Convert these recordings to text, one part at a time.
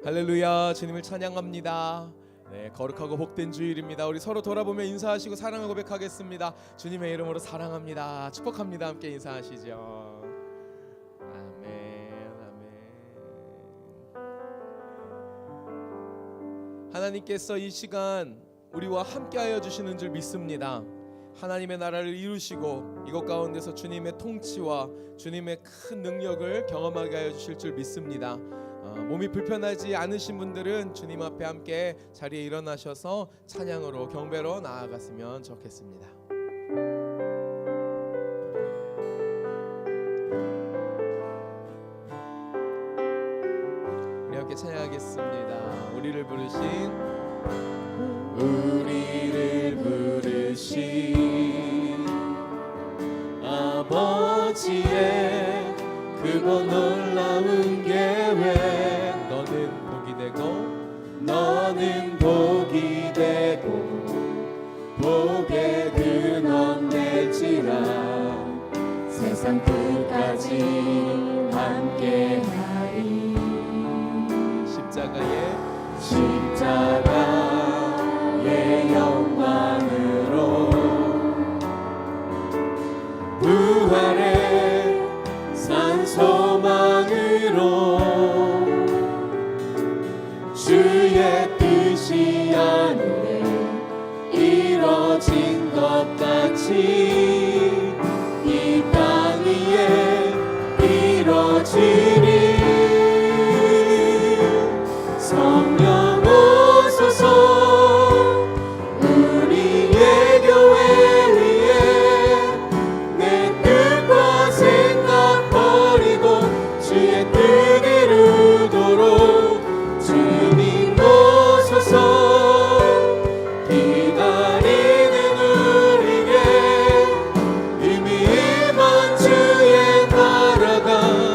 할렐루야. 주님을 찬양합니다. 네, 거룩하고 복된 주일입니다. 우리 서로 돌아보며 인사하시고 사랑을 고백하겠습니다. 주님의 이름으로 사랑합니다. 축복합니다. 함께 인사하시죠. 아멘, 아멘. 하나님께서 이 시간 우리와 함께하여 주시는 줄 믿습니다. 하나님의 나라를 이루시고 이것 가운데서 주님의 통치와 주님의 큰 능력을 경험하게 하여 주실 줄 믿습니다. 몸이 불편하지 않으신 분들은 주님 앞에 함께 자리에 일어나셔서 찬양으로 경배로 나아갔으면 좋겠습니다. 우리 함께 찬양하겠습니다. 우리를 부르신 아버지의 그거 놀라운 계획, 너는 복이 되고 복의 근원 될지라 세상 끝까지 함께하리. 십자가의 영광으로 부활의 산 소망으로 주의 뜻이 하늘에 이뤄진 것 같이 이 땅 위에 이뤄지리. 성령 오소서 우리의 교회 위에 내 뜻과 생각 버리고 주의 뜻 이루도록 주님 오소서. 기다리는 우리에게 이미 임한 주의 나라가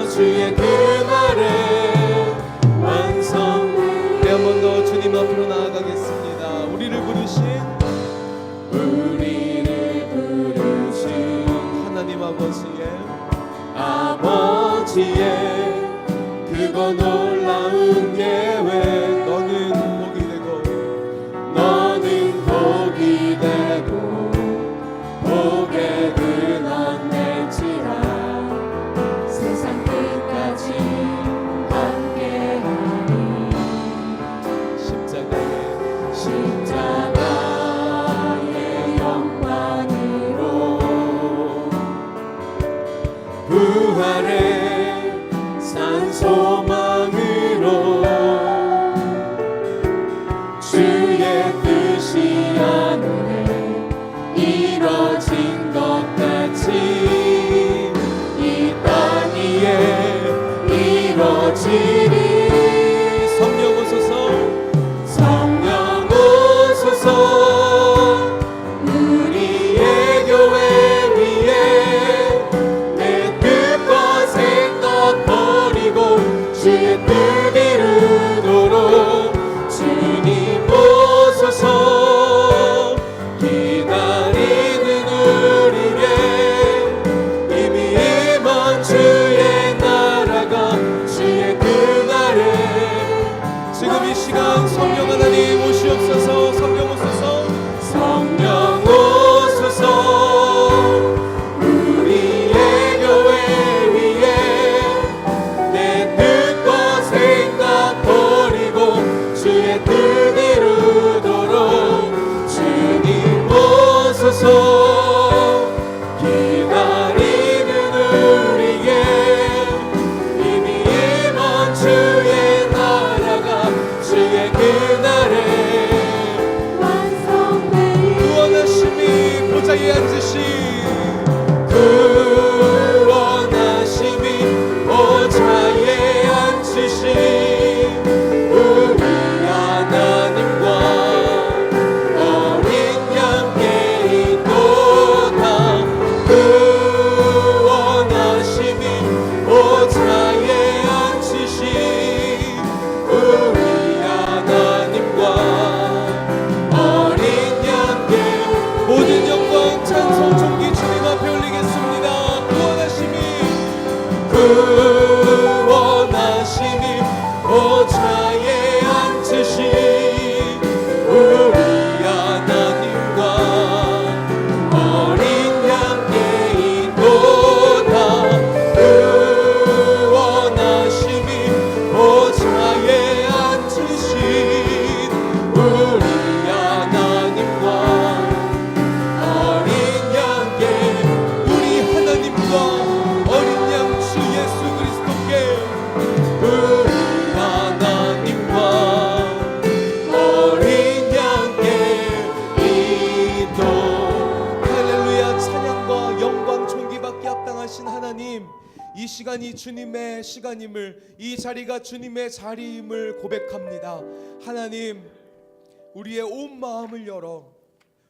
주의 그날에 완성. 네, 한 번 더 주님 앞으로 나아가겠습니다. 우리를 부르신 하나님 아버지의 그거 놀라운 계획, 너는 복이 되고 복의 근원 될지라 세상 끝까지 함께하리. 십자가의 영광으로 부활의 산 소망으로 주의 뜻이 하늘에 이뤄진 것 같이 이 땅 위에 이뤄지리. 성령 오소서 우리의 교회 위에 내 뜻과 생각 버리고 주의 뜻 이루도록 주님 오소서. 기다리는 우리에게 이미 임한 주의 나라가 주의 그날에. 지금 이 시간 성령 하나님 오시옵소서. 성령 오소서 우리의 교회 위에 내 뜻과 생각 버리고 주의 뜻 이루도록 주님 오소서. 기다리는 우리에게 이미 임한 주의 나라가 주의 그날에 구원하심이 보좌에 앉으신 우리 하나님과 어린 양께 있도다. 구원하심이 보좌에 앉으신 우리 하나님과 어린 양께 모든 영광 찬송 존귀 주님 앞에 올리겠습니다. 구원하심이 보좌에 이 시간이 주님의 시간임을, 이 자리가 주님의 자리임을 고백합니다. 하나님, 우리의 온 마음을 열어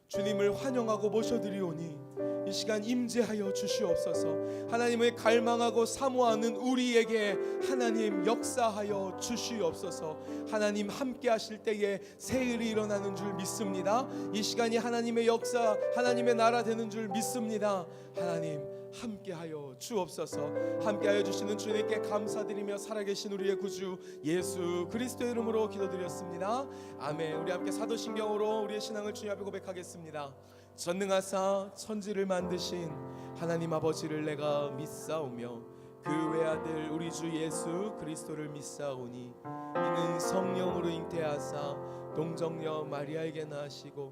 주님을 환영하고 모셔드리오니 이 시간 임재하여 주시옵소서. 하나님의 갈망하고 사모하는 우리에게 하나님 역사하여 주시옵소서. 하나님 함께 하실 때에 새 일이 일어나는 줄 믿습니다. 이 시간이 하나님의 역사, 하나님의 나라 되는 줄 믿습니다. 하나님 함께하여 주옵소서. 함께하여 주시는 주님께 감사드리며 살아계신 우리의 구주 예수 그리스도의 이름으로 기도드렸습니다. 아멘. 우리 함께 사도신경으로 우리의 신앙을 주님 앞에 고백하겠습니다. 전능하사 천지를 만드신 하나님 아버지를 내가 믿사오며 그 외아들 우리 주 예수 그리스도를 믿사오니 이는 성령으로 잉태하사 동정녀 마리아에게 나시고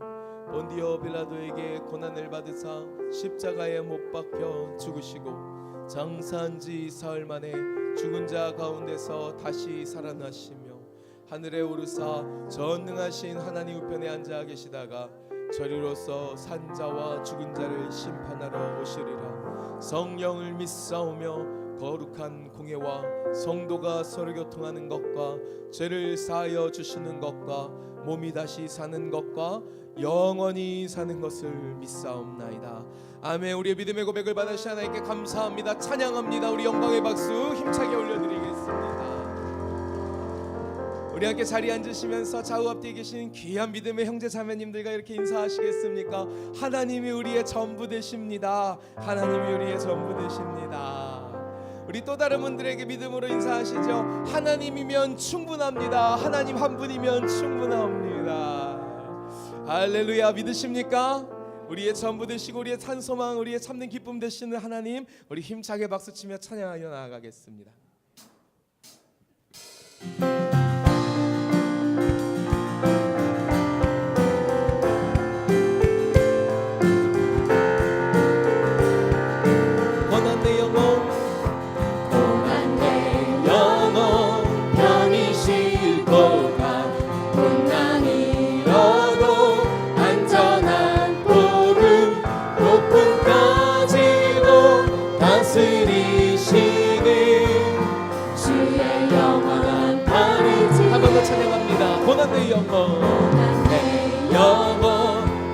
본디오 빌라도에게 고난을 받으사 십자가에 못 박혀 죽으시고 장사한 지 사흘 만에 죽은 자 가운데서 다시 살아나시며 하늘에 오르사 전능하신 하나님 우편에 앉아 계시다가 저리로서 산자와 죽은 자를 심판하러 오시리라. 성령을 믿사오며 거룩한 공예와 성도가 서로 교통하는 것과 죄를 사하여 주시는 것과 몸이 다시 사는 것과 영원히 사는 것을 믿사옵나이다. 아멘. 우리의 믿음의 고백을 받으신 하나님께 감사합니다. 찬양합니다. 우리 영광의 박수 힘차게 올려드리겠습니다. 우리 함께 자리에 앉으시면서 좌우 앞뒤에 계신 귀한 믿음의 형제 자매님들과 이렇게 인사하시겠습니까? 하나님이 우리의 전부 되십니다. 하나님이 우리의 전부 되십니다. 우리 또 다른 분들에게 믿음으로 인사하시죠. 하나님이면 충분합니다. 하나님 한 분이면 충분합니다. 할렐루야. 믿으십니까? 우리의 전부 되시고 우리의 찬소망, 우리의 참된 기쁨 되시는 하나님, 우리 힘차게 박수치며 찬양하여 나아가겠습니다. 고난의 영원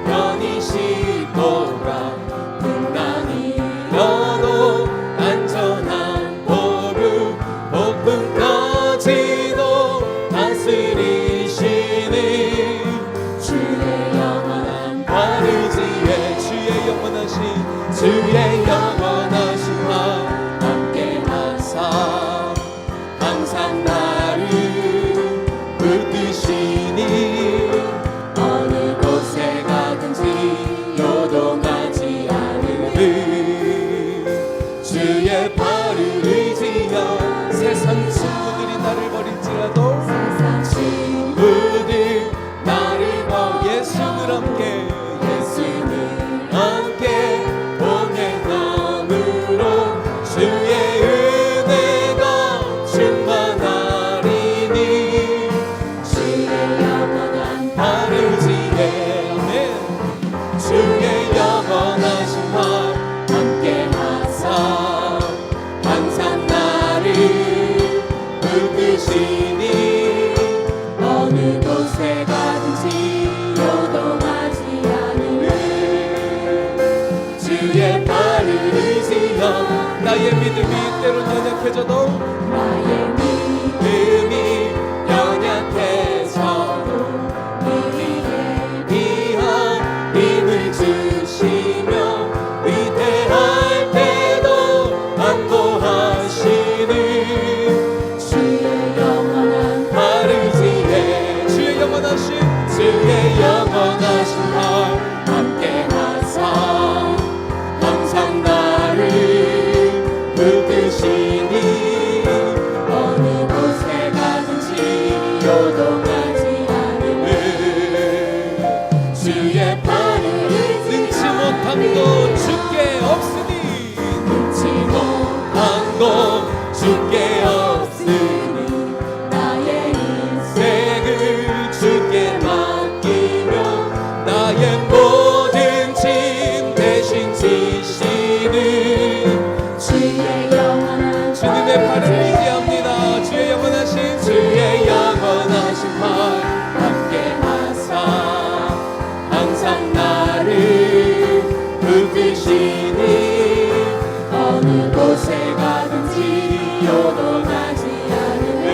편이시도다. 분당이라도 안전한 복음 복음까지도 다스리시는 주의 영원한 바르지에 주의 영원하신 말 함께 하사 항상 나를 붙드시니 어느 곳에 가든지 요동하지 않으리. 주의 발을 의지하여 세상 친구들이 나를 버릴지라도 세상 친구들 나를 버려 예수를 함께 동행함으로 주의 은혜가 충만하리니 주의 영원한 바르지에 주의 영원하신 말 함께 하사 항상 나를 붙드시니 어느 곳에 가든지 요동하지 않으리. 주의 발을 의지하여 나의 믿음이 때론 연약해져도 나의 믿음이 연약해져도 우리의 위한 힘을 주시며 위대할 때도 안보하시는 주의 영원한 바르지에 주의 영원하신 말 함께 하사 항상 나를 붙드시니 어느 곳에 가든지 요동하지 않으리. 주의 발을 능치 못한 것 주께 없으니 능치 못한 것 주께 없으니 나의 인생을 주께 맡기며 나의 모든 짐 대신 지시는 주의 영원한 팔을 의지합니다. 주의 영원하신 팔 함께 하사 항상 나를 붙드시니 어느 곳에 가든지 요동하지 않으면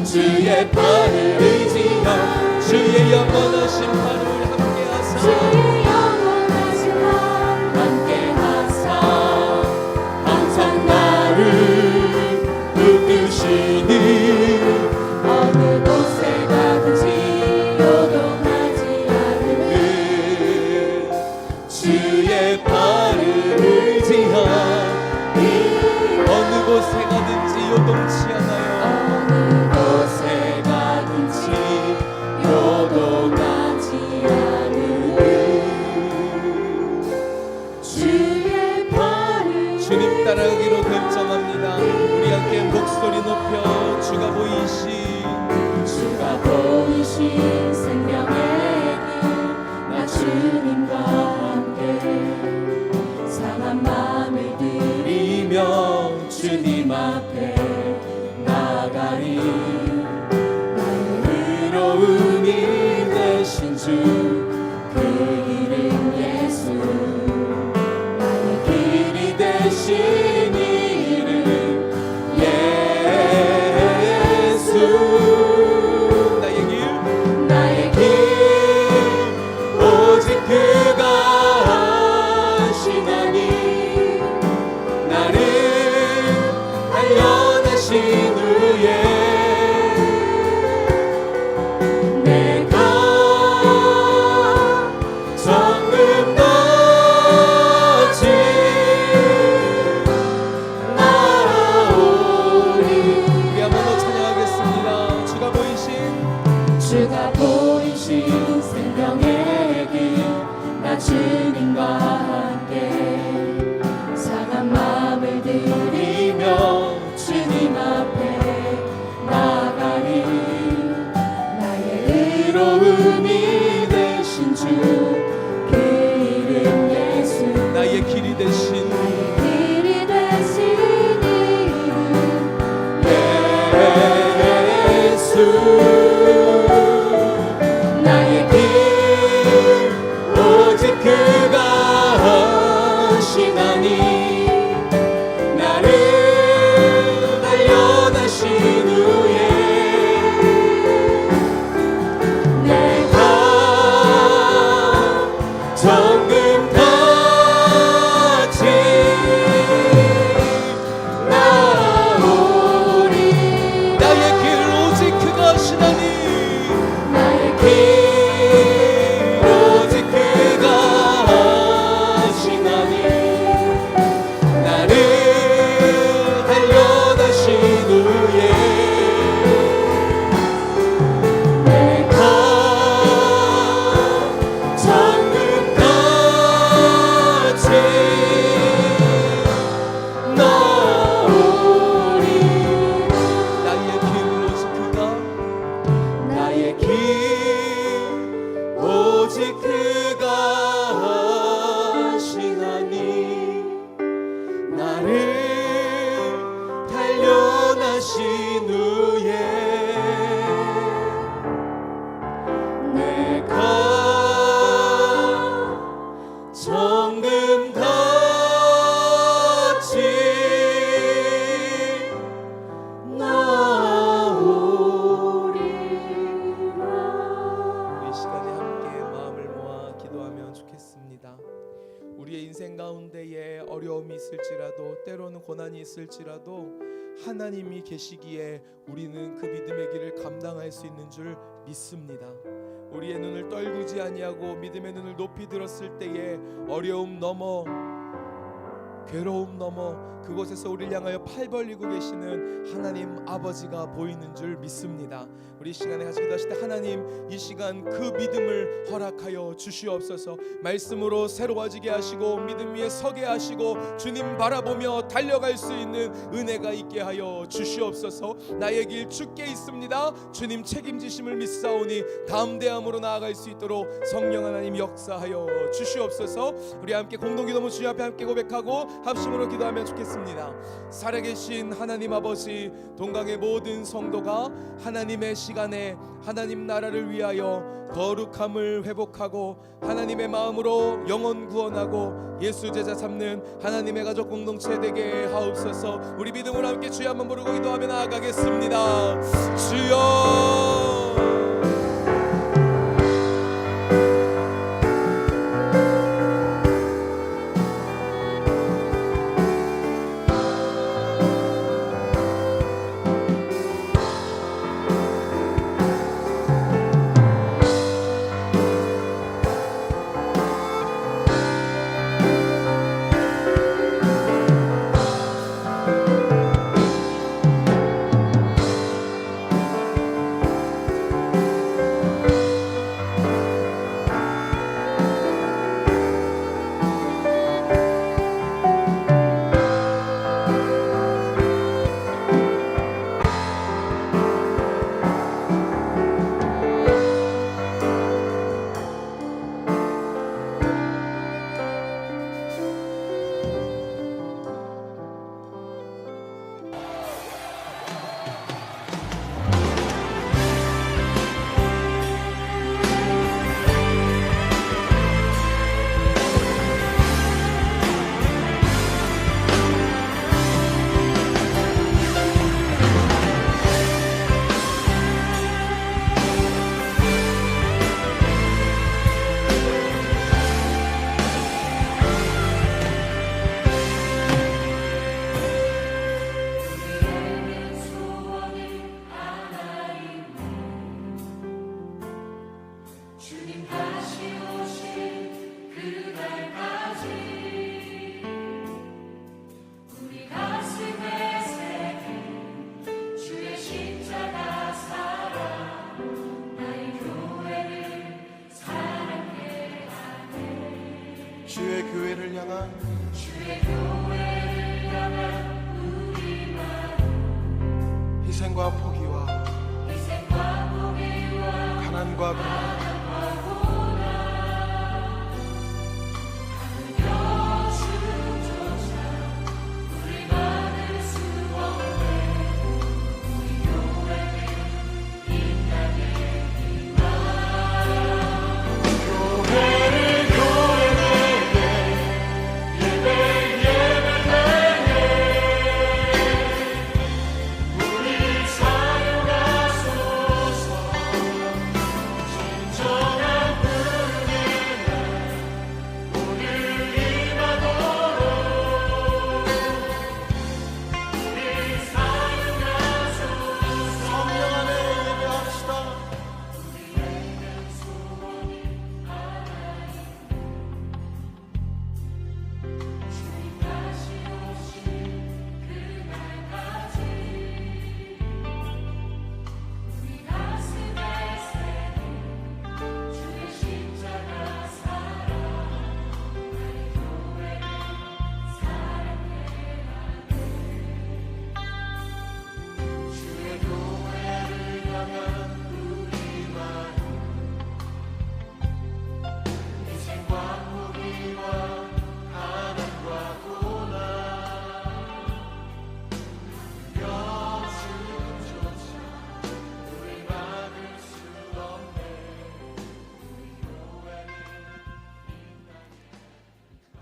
주의 팔을 의지하 주의 영원하신 팔을 함께 하사 함께 하사 항상 나를 붙드시니 어느 곳에 가든지 요동하지 않으면 주의 팔을 의지하니 어느 곳에 가든지 요동치 않아요. 어느 곳에 가든지 요동하지 않으면 주의 팔을 주님 따라가기로 결정합니다. 우리 함께 목소리 높여 주가 보이신 생명의 길 나 주님과 함께 상한 마음을 들이며 주님 앞에 나가리 나의 의로움이 되신 주 그 이름 예수 나의 길이 되신 이름 예수 나의 길 오직 그가 하시나니 나를 단련하신 후에 내가 정금 같이 나오리. 우리 한번 더 찬양하겠습니다. 주가 보이신 생명의 길 나 주님과 함께 상한 마음을 들이며 주님 앞에 나가리 나의 의로움이 되신 주 그 이름 예수 나의 길이 되신 이름 예수 나의 길 오직 그가 하시나니 나를 단련하신 후에 내가 정금 같이 나오리 나의 길 오직 그가 하시나니 나의 길 오직 그가 하시나니 나를 단련하신 후에 내가 정금 같이 나오리 나의 길 오직 그가 나의 길 오직 그가 하시나니 나를 단련하신 후에 내가 정금 같이 나오리라. 우리 시간에 함께 마음을 모아 기도하면 좋겠습니다. 우리의 인생 가운데에 어려움이 있을지라도 때로는 고난이 있을지라도 하나님이 계시기에 우리는 그 믿음의 길을 감당할 수 있는 줄 믿습니다. 우리의 눈을 떨구지 아니하고 믿음의 눈을 높이 들었을 때에 어려움 넘어 괴로움 넘어 그곳에서 우리를 향하여 팔 벌리고 계시는 하나님 아버지가 보이는 줄 믿습니다. 우리 시간에 같이 기도하실 때 하나님 이 시간 그 믿음을 허락하여 주시옵소서. 말씀으로 새로워지게 하시고 믿음 위에 서게 하시고 주님 바라보며 달려갈 수 있는 은혜가 있게 하여 주시옵소서. 나의 길 주께 있습니다. 주님 책임지심을 믿사오니 담대함으로 나아갈 수 있도록 성령 하나님 역사하여 주시옵소서. 우리 함께 공동기도문 주님 앞에 함께 고백하고 합심으로 기도하면 좋겠습니다. 살아계신 하나님 아버지, 동강의 모든 성도가 하나님의 시간에 하나님 나라를 위하여 거룩함을 회복하고 하나님의 마음으로 영혼 구원하고 예수 제자 삼는 하나님의 가족 공동체 되게 하옵소서. 우리 믿음으로 함께 주여 한번 부르고 기도하며 나아가겠습니다. 주여. 주의 교회를 향한 우리 마음 희생과 포기와 가난과 고난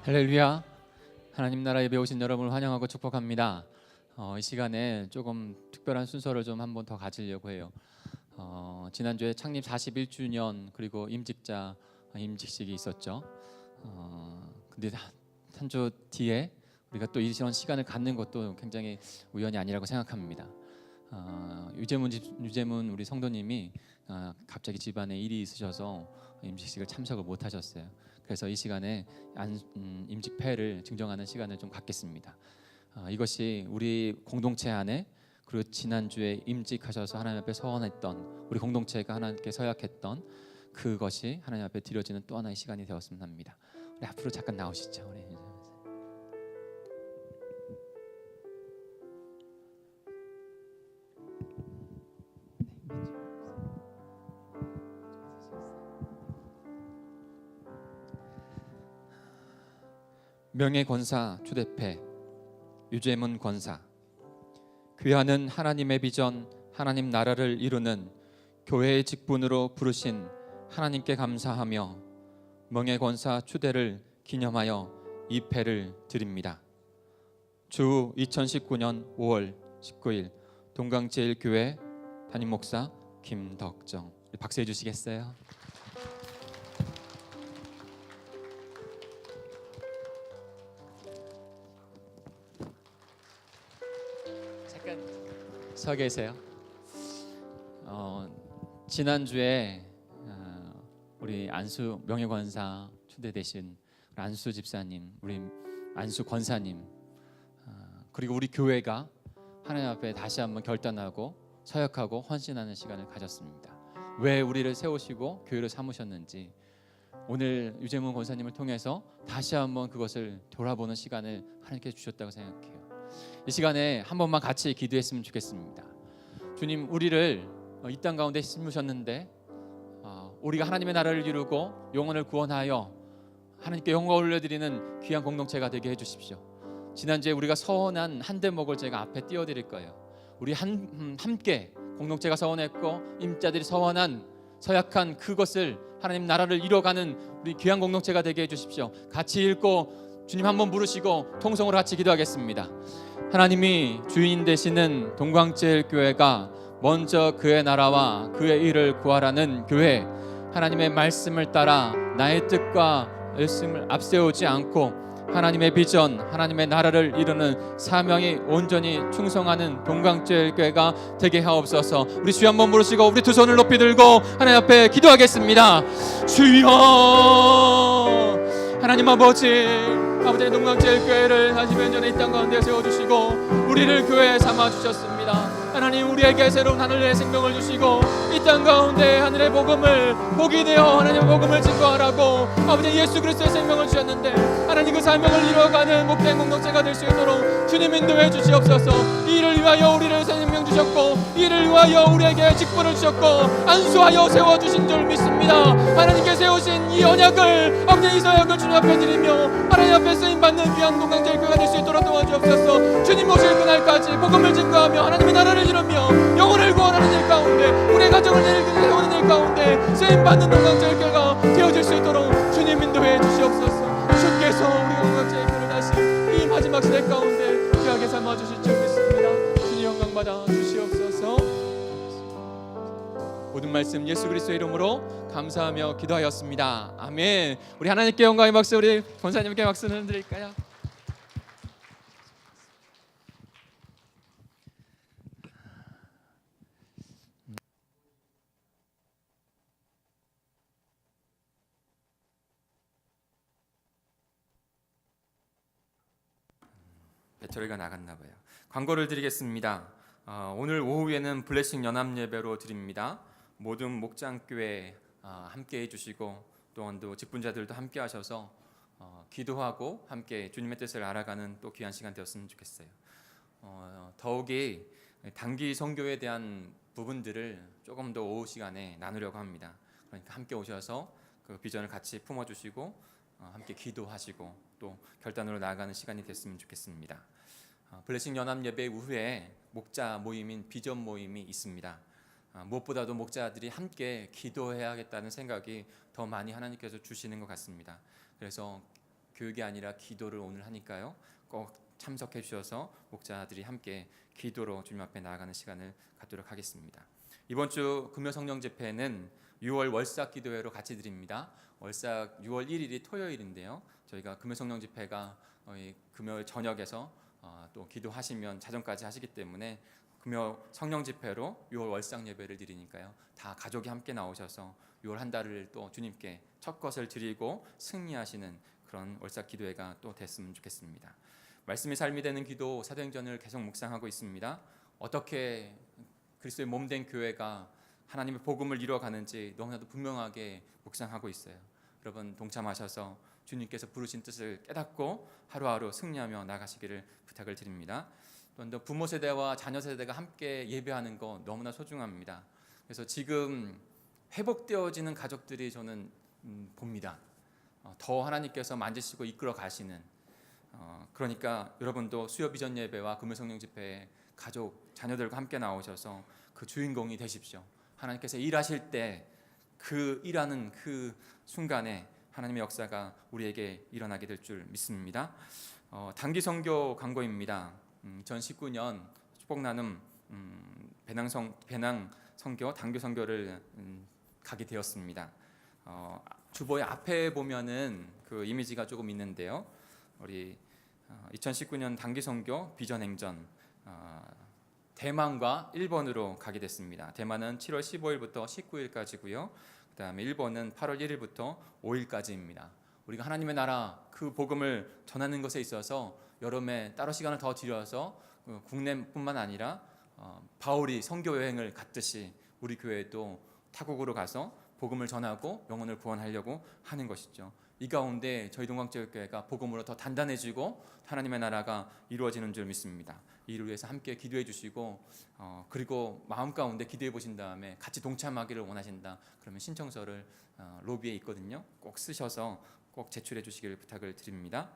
할렐루야. 하나님 나라 예배 오신 여러분을 환영하고 축복합니다. 이 시간에 조금 특별한 순서를 좀 한번 더 가지려고 해요. 지난주에 창립 41주년 그리고 임직자 임직식이 있었죠. 근데 한 주 뒤에 우리가 또 이런 시간을 갖는 것도 굉장히 우연이 아니라고 생각합니다. 유재문 우리 성도님이 갑자기 집안에 일이 있으셔서 임직식을 참석을 못 하셨어요. 그래서 이 시간에 임직패를 증정하는 시간을 좀 갖겠습니다. 이것이 우리 공동체 안에 그리고 지난주에 임직하셔서 하나님 앞에 서원했던 우리 공동체가 하나님께 서약했던 그것이 하나님 앞에 드려지는 또 하나의 시간이 되었으면 합니다. 우리 앞으로 잠깐 나오시죠. 우리. 명예권사 추대패 유재문 권사, 귀하는 하나님의 비전, 하나님 나라를 이루는 교회의 직분으로 부르신 하나님께 감사하며 명예권사 추대를 기념하여 이 패를 드립니다. 주 2019년 5월 19일 동강제일교회 담임목사 김덕정. 박수해 주시겠어요? 잠깐 서 계세요. 지난주에 우리 안수 명예권사 초대되신 안수 집사님, 우리 안수 권사님, 그리고 우리 교회가 하나님 앞에 다시 한번 결단하고 서약하고 헌신하는 시간을 가졌습니다. 왜 우리를 세우시고 교회를 삼으셨는지 오늘 유재문 권사님을 통해서 다시 한번 그것을 돌아보는 시간을 하나님께 주셨다고 생각해요. 이 시간에 한 번만 같이 기도했으면 좋겠습니다. 주님, 우리를 이 땅 가운데 심으셨는데 우리가 하나님의 나라를 이루고 영혼을 구원하여 하나님께 영광을 올려드리는 귀한 공동체가 되게 해주십시오. 지난주에 우리가 서원한 한 대목을 제가 앞에 띄워드릴 거예요. 우리 함께 공동체가 서원했고 임자들이 서원한 서약한 그것을 하나님 나라를 이뤄가는 우리 귀한 공동체가 되게 해주십시오. 같이 읽고 주님 한번 부르시고 통성으로 같이 기도하겠습니다. 하나님이 주인 되시는 동광제일교회가 먼저 그의 나라와 그의 일을 구하라는 교회, 하나님의 말씀을 따라 나의 뜻과 말씀을 앞세우지 않고 하나님의 비전, 하나님의 나라를 이루는 사명이 온전히 충성하는 동강제일교회가 되게 하옵소서. 우리 주여 한번 부르시고 우리 두 손을 높이 들고 하나님 앞에 기도하겠습니다. 주여, 하나님 아버지, 아버지의 동강제일교회를 40년 전에 이 땅 가운데 세워주시고 우리를 교회에 삼아주셨습니다. 하나님, 우리에게 새로운 하늘의 생명을 주시고 이 땅 가운데 하늘의 복음을 복이 되어 하나님의 복음을 증거하라고 아버지 예수 그리스도의 생명을 주셨는데 하나님 그 사명을 이루어가는 목된 공동체가 될 수 있도록 주님 인도해 주시옵소서. 이를 위하여 우리를 생명 주셨고 이를 위하여 우리에게 직분을 주셨고 안수하여 세워주신 줄 믿습니다. 하나님께 세우신 이 언약을 아버지 이 서약을 주님 앞에 드리며 하나님 앞에 쓰임받는 귀한 동강제일교회가 될 수 있도록 도와주옵소서. 주님 오실 그날까지 복음을 증거하며 하나님의 나라를 이루며 영혼을 구원하는 일 가운데 우리의 가정을 세우는 일 가운데 쓰임받는 동강제일교회가 되어질 수 있도록 주님 인도해 주시옵소서. 주께서 우리 동강제일교회를 다시 이 마지막 시대 가운데 귀하게 삼아주실 줄 믿습니다. 주님 영광 받아 주시옵소서. 모든 말씀 예수 그리스도의 이름으로 감사하며 기도하였습니다. 아멘. 우리 하나님께 영광의 박수, 우리 권사님께 박수는 드릴까요? 배터리가 나갔나 봐요. 광고를 드리겠습니다. 오늘 오후에는 블레싱 연합 예배로 드립니다. 모든 목장교회 함께 해주시고 또한 또 직분자들도 함께 하셔서 기도하고 함께 주님의 뜻을 알아가는 또 귀한 시간 되었으면 좋겠어요. 더욱이 단기 선교에 대한 부분들을 조금 더 오후 시간에 나누려고 합니다. 그러니까 함께 오셔서 그 비전을 같이 품어주시고 함께 기도하시고 또 결단으로 나아가는 시간이 됐으면 좋겠습니다. 블레싱 연합 예배 이후에 목자 모임인 비전 모임이 있습니다. 무엇보다도 목자들이 함께 기도해야겠다는 생각이 더 많이 하나님께서 주시는 것 같습니다. 그래서 교육이 아니라 기도를 오늘 하니까요. 꼭 참석해 주셔서 목자들이 함께 기도로 주님 앞에 나아가는 시간을 갖도록 하겠습니다. 이번 주 금요 성령 집회는 6월 월삭 기도회로 같이 드립니다. 월삭 6월 1일이 토요일인데요. 저희가 금요 성령 집회가 금요일 저녁에서 또 기도하시면 자정까지 하시기 때문에 금요 성령 집회로 6월 월삭 예배를 드리니까요. 다 가족이 함께 나오셔서 6월 한 달을 또 주님께 첫 것을 드리고 승리하시는 그런 월삭 기도회가 또 됐으면 좋겠습니다. 말씀이 삶이 되는 기도 사도행전을 계속 묵상하고 있습니다. 어떻게 그리스도의 몸된 교회가 하나님의 복음을 이루어가는지 너무나도 분명하게 묵상하고 있어요. 여러분 동참하셔서 주님께서 부르신 뜻을 깨닫고 하루하루 승리하며 나가시기를 부탁을 드립니다. 또 부모 세대와 자녀 세대가 함께 예배하는 거 너무나 소중합니다. 그래서 지금 회복되어지는 가족들이 저는 봅니다. 더 하나님께서 만지시고 이끌어 가시는 그러니까 여러분도 수요 비전 예배와 금요 성령 집회에 가족, 자녀들과 함께 나오셔서 그 주인공이 되십시오. 하나님께서 일하실 때 그 일하는 그 순간에 하나님의 역사가 우리에게 일어나게 될 줄 믿습니다. 단기 선교 광고입니다. 2019년 축복 나눔 배낭 선교 단교 선교를 가게 되었습니다. 주보의 앞에 보면은 그 이미지가 조금 있는데요. 우리 2019년 단기 선교 비전 행전 대만과 일본으로 가게 됐습니다. 대만은 7월 15일부터 19일까지고요. 그다음에 일본은 8월 1일부터 5일까지입니다. 우리가 하나님의 나라 그 복음을 전하는 것에 있어서 여름에 따로 시간을 더 들여서 국내뿐만 아니라 바울이 선교 여행을 갔듯이 우리 교회도 타국으로 가서 복음을 전하고 영혼을 구원하려고 하는 것이죠. 이 가운데 저희 동광제일교회가 복음으로 더 단단해지고 하나님의 나라가 이루어지는 줄 믿습니다. 이를 위해서 함께 기도해 주시고 그리고 마음 가운데 기도해 보신 다음에 같이 동참하기를 원하신다. 그러면 신청서를 로비에 있거든요. 꼭 쓰셔서 꼭 제출해 주시기를 부탁을 드립니다.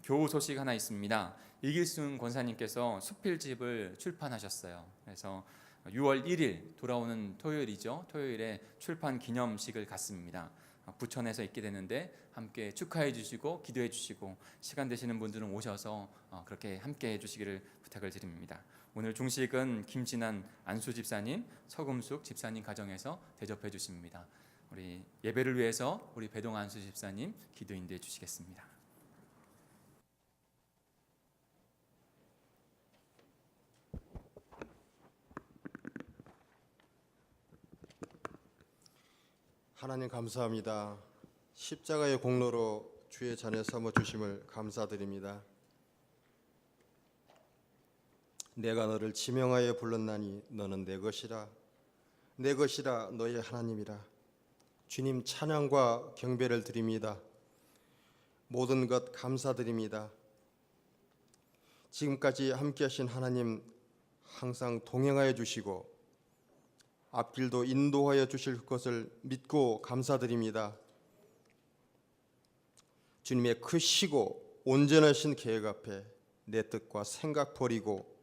교우 소식 하나 있습니다. 이길순 권사님께서 수필집을 출판하셨어요. 그래서 6월 1일 돌아오는 토요일이죠. 토요일에 출판 기념식을 갖습니다. 부천에서 있게 되는데 함께 축하해 주시고 기도해 주시고 시간 되시는 분들은 오셔서 그렇게 함께 해 주시기를 부탁을 드립니다. 오늘 중식은 김진한 안수 집사님, 서금숙 집사님 가정에서 대접해 주십니다. 우리 예배를 위해서 우리 배동 안수 집사님 기도 인도해 주시겠습니다. 하나님 감사합니다. 십자가의 공로로 주의 자녀 삼아 주심을 감사드립니다. 내가 너를 지명하여 불렀나니 너는 내 것이라 내 것이라 너의 하나님이라. 주님 찬양과 경배를 드립니다. 모든 것 감사드립니다. 지금까지 함께하신 하나님 항상 동행하여 주시고 앞길도 인도하여 주실 것을 믿고 감사드립니다. 주님의 크시고 온전하신 계획 앞에 내 뜻과 생각 버리고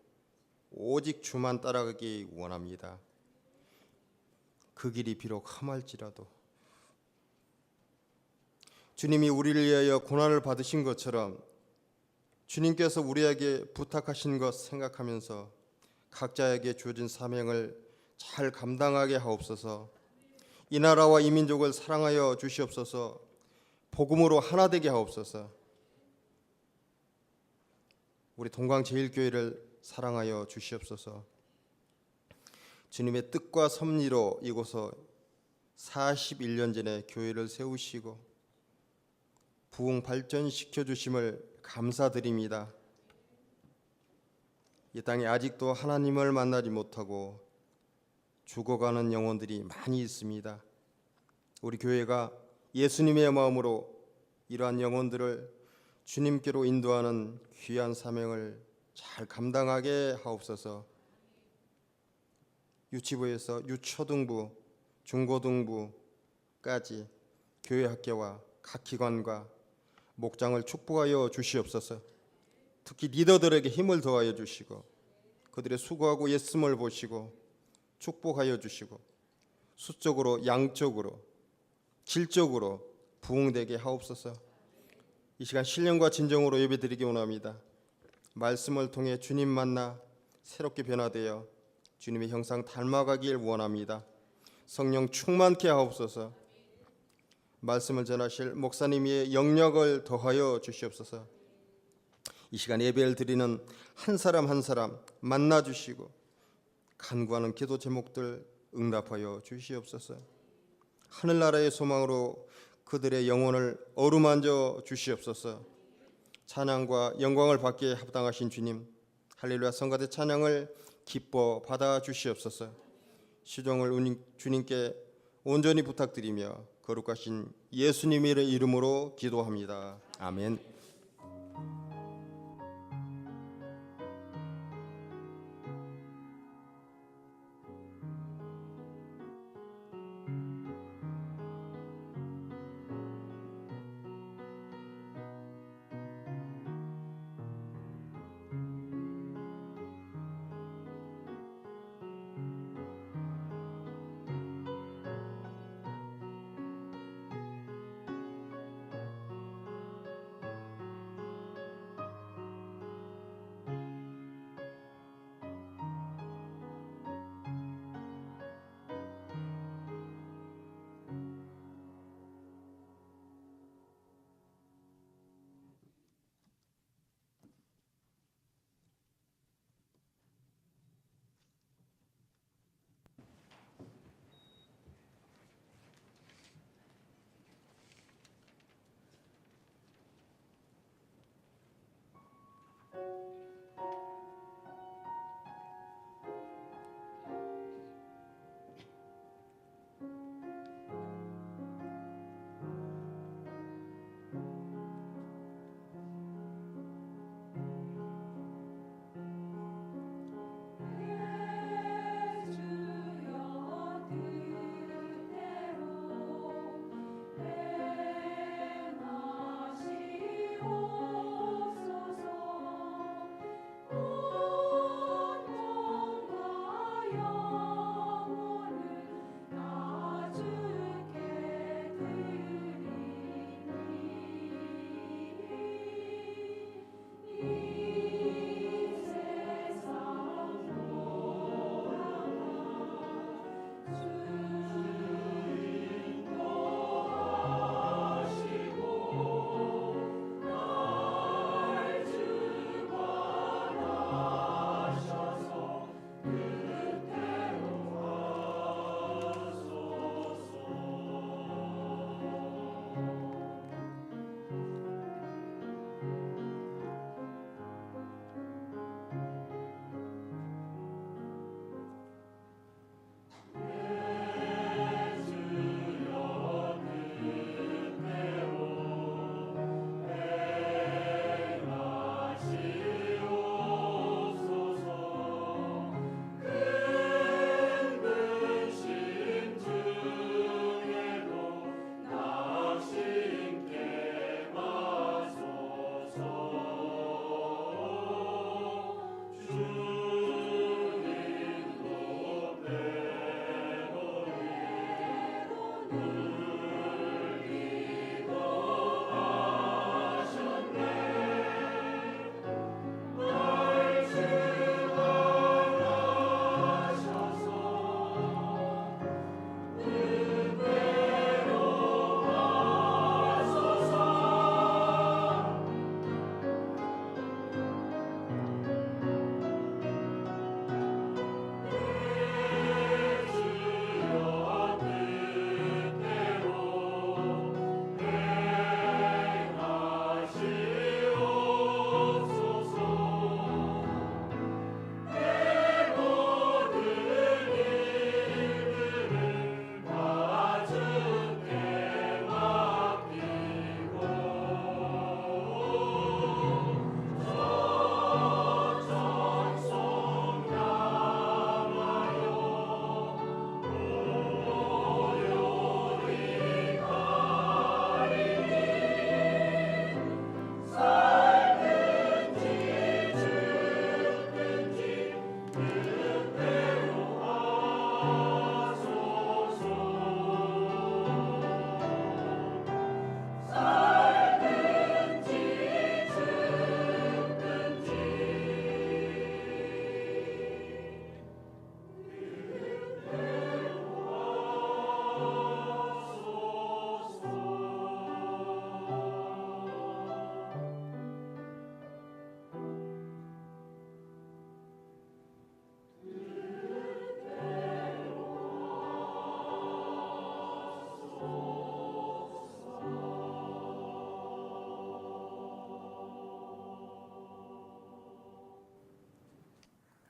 오직 주만 따라가기 원합니다. 그 길이 비록 험할지라도 주님이 우리를 위하여 고난을 받으신 것처럼 주님께서 우리에게 부탁하신 것 생각하면서 각자에게 주어진 사명을 잘 감당하게 하옵소서. 이 나라와 이 민족을 사랑하여 주시옵소서. 복음으로 하나 되게 하옵소서. 우리 동광제일교회를 사랑하여 주시옵소서. 주님의 뜻과 섭리로 이곳에 41년 전에 교회를 세우시고 부흥 발전시켜 주심을 감사드립니다. 이 땅에 아직도 하나님을 만나지 못하고 죽어가는 영혼들이 많이 있습니다. 우리 교회가 예수님의 마음으로 이러한 영혼들을 주님께로 인도하는 귀한 사명을 잘 감당하게 하옵소서. 유치부에서 유초등부, 중고등부까지 교회 학교와 각 기관과 목장을 축복하여 주시옵소서. 특히 리더들에게 힘을 더하여 주시고 그들의 수고하고 예씀을 보시고 축복하여 주시고 수적으로 양적으로 질적으로 부흥되게 하옵소서. 이 시간 신령과 진정으로 예배드리기 원합니다. 말씀을 통해 주님 만나 새롭게 변화되어 주님의 형상 닮아가길 원합니다. 성령 충만케 하옵소서. 말씀을 전하실 목사님의 영역을 더하여 주시옵소서. 이 시간 예배를 드리는 한 사람 한 사람 만나 주시고 간구하는 기도 제목들 응답하여 주시옵소서. 하늘나라의 소망으로 그들의 영혼을 어루만져 주시옵소서. 찬양과 영광을 받기에 합당하신 주님, 할렐루야 성가대 찬양을 기뻐 받아 주시옵소서. 시종을 주님께 온전히 부탁드리며 거룩하신 예수님의 이름으로 기도합니다. 아멘.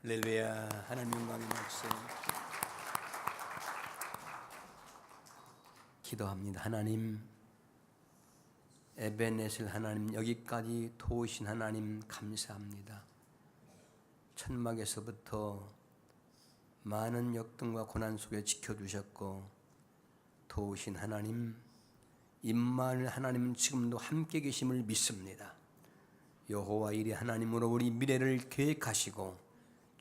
할렐루야. 하나님 영광의 말씀 기도합니다. 하나님, 에베네셀 하나님, 여기까지 도우신 하나님 감사합니다. 천막에서부터 많은 역등과 고난 속에 지켜주셨고 도우신 하나님, 임마누엘 하나님 지금도 함께 계심을 믿습니다. 여호와 일의 하나님으로 우리 미래를 계획하시고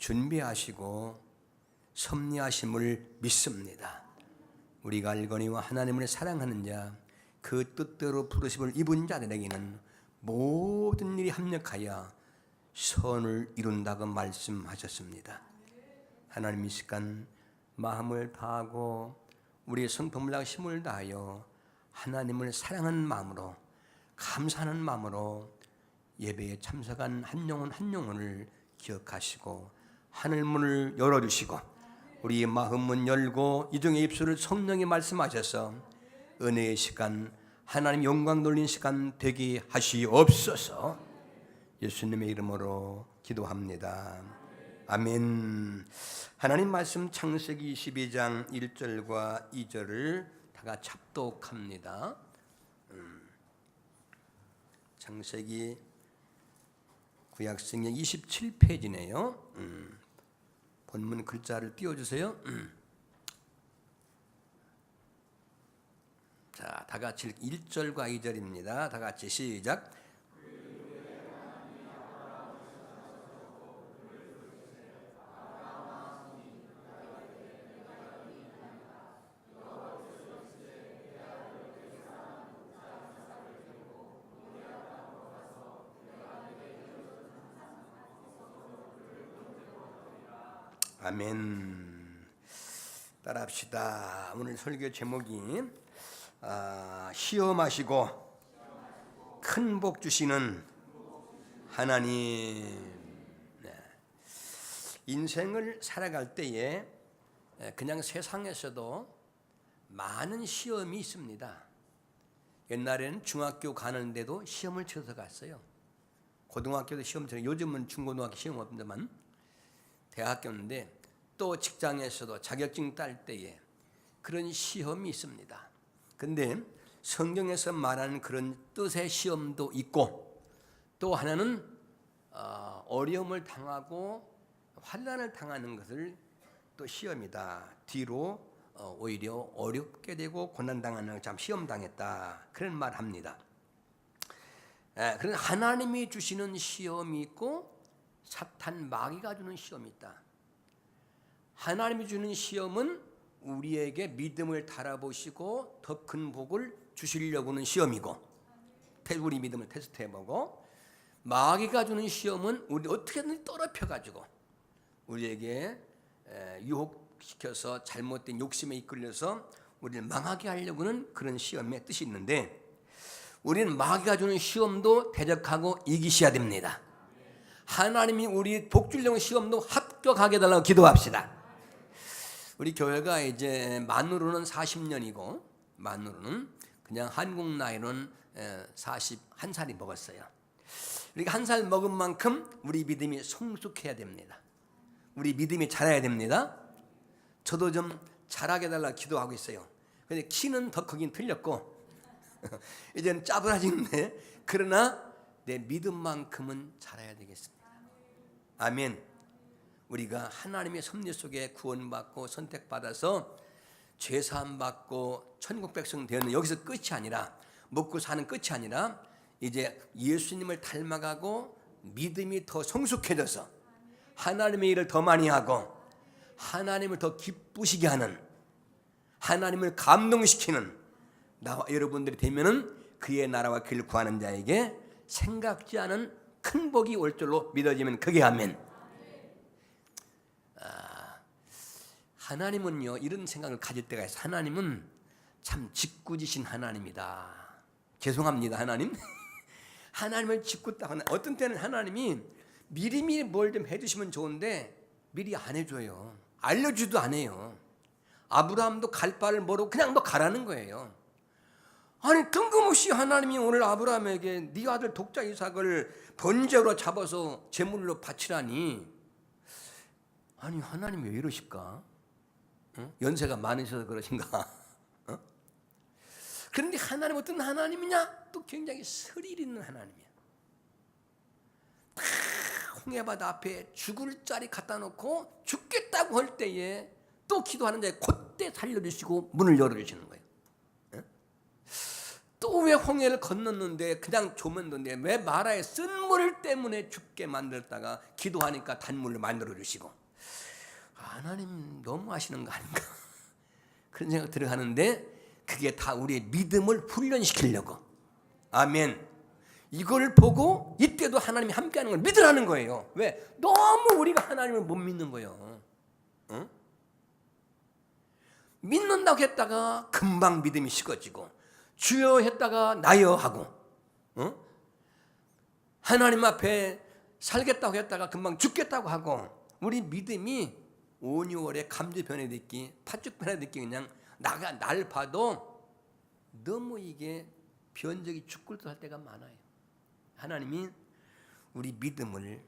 준비하시고 섭리하심을 믿습니다. 우리가 알거니와 하나님을 사랑하는 자, 그 뜻대로 부르심을 입은 자들에게는 모든 일이 합력하여 선을 이룬다고 말씀하셨습니다. 하나님, 이 시간 마음을 다하고 우리의 성품을 힘을 다하여 하나님을 사랑하는 마음으로, 감사하는 마음으로 예배에 참석한 한 영혼 한 영혼을 기억하시고 하늘문을 열어주시고 우리의 마음문 열고 이중의 입술을 성령이 말씀하셔서 은혜의 시간, 하나님 영광 돌린 시간 되게 하시옵소서. 예수님의 이름으로 기도합니다. 아멘. 하나님 말씀 창세기 22장 1절과 2절을 다 같이 합독합니다. 창세기 구약성경 27페이지네요. 본문 글자를 띄워주세요. 자, 다 같이 1절과 2절입니다. 다 같이 시작. 아멘. 따라합시다. 오늘 설교 제목이 시험하시고 큰 복 주시는 하나님. 네. 인생을 살아갈 때에 그냥 세상에서도 많은 시험이 있습니다. 옛날에는 중학교 가는데도 시험을 쳐서 갔어요. 고등학교도 시험 쳐서, 요즘은 중고등학교 시험 없지만 대학교인데 또 직장에서도 자격증 딸 때에 그런 시험이 있습니다. 근데 성경에서 말하는 그런 뜻의 시험도 있고, 또 하나는 어려움을 당하고 환난을 당하는 것을 또 시험이다. 뒤로 오히려 어렵게 되고 고난당하는 참 시험당했다, 그런 말 합니다. 그런 하나님이 주시는 시험이 있고 사탄 마귀가 주는 시험이 있다. 하나님이 주는 시험은 우리에게 믿음을 달아보시고 더 큰 복을 주시려고 하는 시험이고, 우리 믿음을 테스트해보고, 마귀가 주는 시험은 우리 어떻게든 더럽혀가지고 우리에게 유혹시켜서 잘못된 욕심에 이끌려서 우리를 망하게 하려고 하는 그런 시험의 뜻이 있는데, 우리는 마귀가 주는 시험도 대적하고 이기셔야 됩니다. 하나님이 우리 복 주려는 시험도 합격하게 해달라고 기도합시다. 우리 교회가 이제 만으로는 40년이고, 만으로는 그냥 한국 나이로는 41살이 먹었어요. 우리가 한 살 먹은 만큼 우리 믿음이 성숙해야 됩니다. 우리 믿음이 자라야 됩니다. 저도 좀 자라게 해달라고 기도하고 있어요. 근데 키는 더 크긴 틀렸고 이제는 짜부라지는데, 그러나 내 믿음만큼은 자라야 되겠습니다. 아멘. 우리가 하나님의 섭리 속에 구원받고 선택받아서 죄사함 받고 천국 백성 되는, 여기서 끝이 아니라, 먹고 사는 끝이 아니라, 이제 예수님을 닮아가고 믿음이 더 성숙해져서 하나님의 일을 더 많이 하고 하나님을 더 기쁘시게 하는, 하나님을 감동시키는 나와 여러분들이 되면은 그의 나라와 그를 구하는 자에게 생각지 않은 큰 복이 올 줄로 믿어지면 그게 아멘. 하나님은요, 이런 생각을 가질 때가 있어요. 하나님은 참 짓궂으신 하나님이다. 죄송합니다, 하나님. 하나님을 짓궂다. 어떤 때는 하나님이 미리미리 뭘 좀 해주시면 좋은데 미리 안 해줘요. 알려주도 안 해요. 아브라함도 갈 바를 모르고 그냥 너 가라는 거예요. 아니, 뜬금없이 하나님이 오늘 아브라함에게 네 아들 독자 이삭을 번제로 잡아서 제물로 바치라니, 아니 하나님 왜 이러실까? 연세가 많으셔서 그러신가? 그런데 하나님 어떤 하나님이냐? 또 굉장히 스릴 있는 하나님이야. 다 홍해바다 앞에 죽을 자리 갖다 놓고 죽겠다고 할 때에 또 기도하는 자에 그때 살려주시고 문을 열어주시는 거예요. 또 왜 홍해를 건넜는데 그냥 조면도인데 왜 마라의 쓴물 때문에 죽게 만들었다가 기도하니까 단물로 만들어주시고, 하나님 너무 하시는 거 아닌가 그런 생각 들어가는데, 그게 다 우리의 믿음을 훈련시키려고. 아멘. 이걸 보고 이때도 하나님이 함께하는 걸 믿으라는 거예요. 왜? 너무 우리가 하나님을 못 믿는 거예요. 믿는다고 했다가 금방 믿음이 식어지고, 주여 했다가 나여 하고, 하나님 앞에 살겠다고 했다가 금방 죽겠다고 하고, 우리 믿음이 5, 6월에 감주 변해듣기, 팥죽 변해듣기, 그냥 날 봐도 너무 이게 변적이 죽굴듯할 때가 많아요. 하나님이 우리 믿음을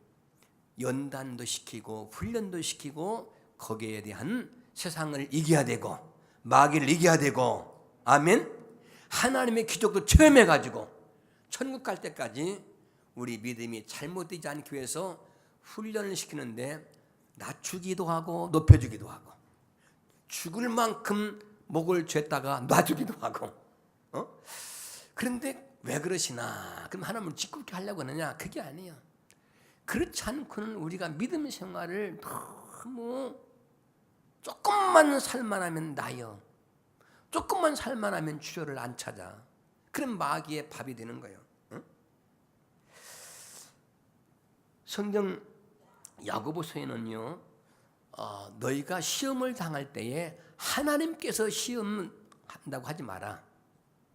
연단도 시키고 훈련도 시키고 거기에 대한 세상을 이겨야 되고 마귀를 이겨야 되고, 아멘. 하나님의 기적도 체험해가지고 천국 갈 때까지 우리 믿음이 잘못되지 않기 위해서 훈련을 시키는데, 낮추기도 하고 높여주기도 하고, 죽을 만큼 목을 쬐다가 놔주기도 하고. 그런데 왜 그러시나? 그럼 하나님을 짓궂게 하려고 하느냐? 그게 아니에요. 그렇지 않고는 우리가 믿음 생활을 너무 조금만 살만하면 나여, 조금만 살만하면 주여를 안 찾아. 그럼 마귀의 밥이 되는 거예요. 성경 야고보서에는요, 너희가 시험을 당할 때에 하나님께서 시험한다고 하지 마라.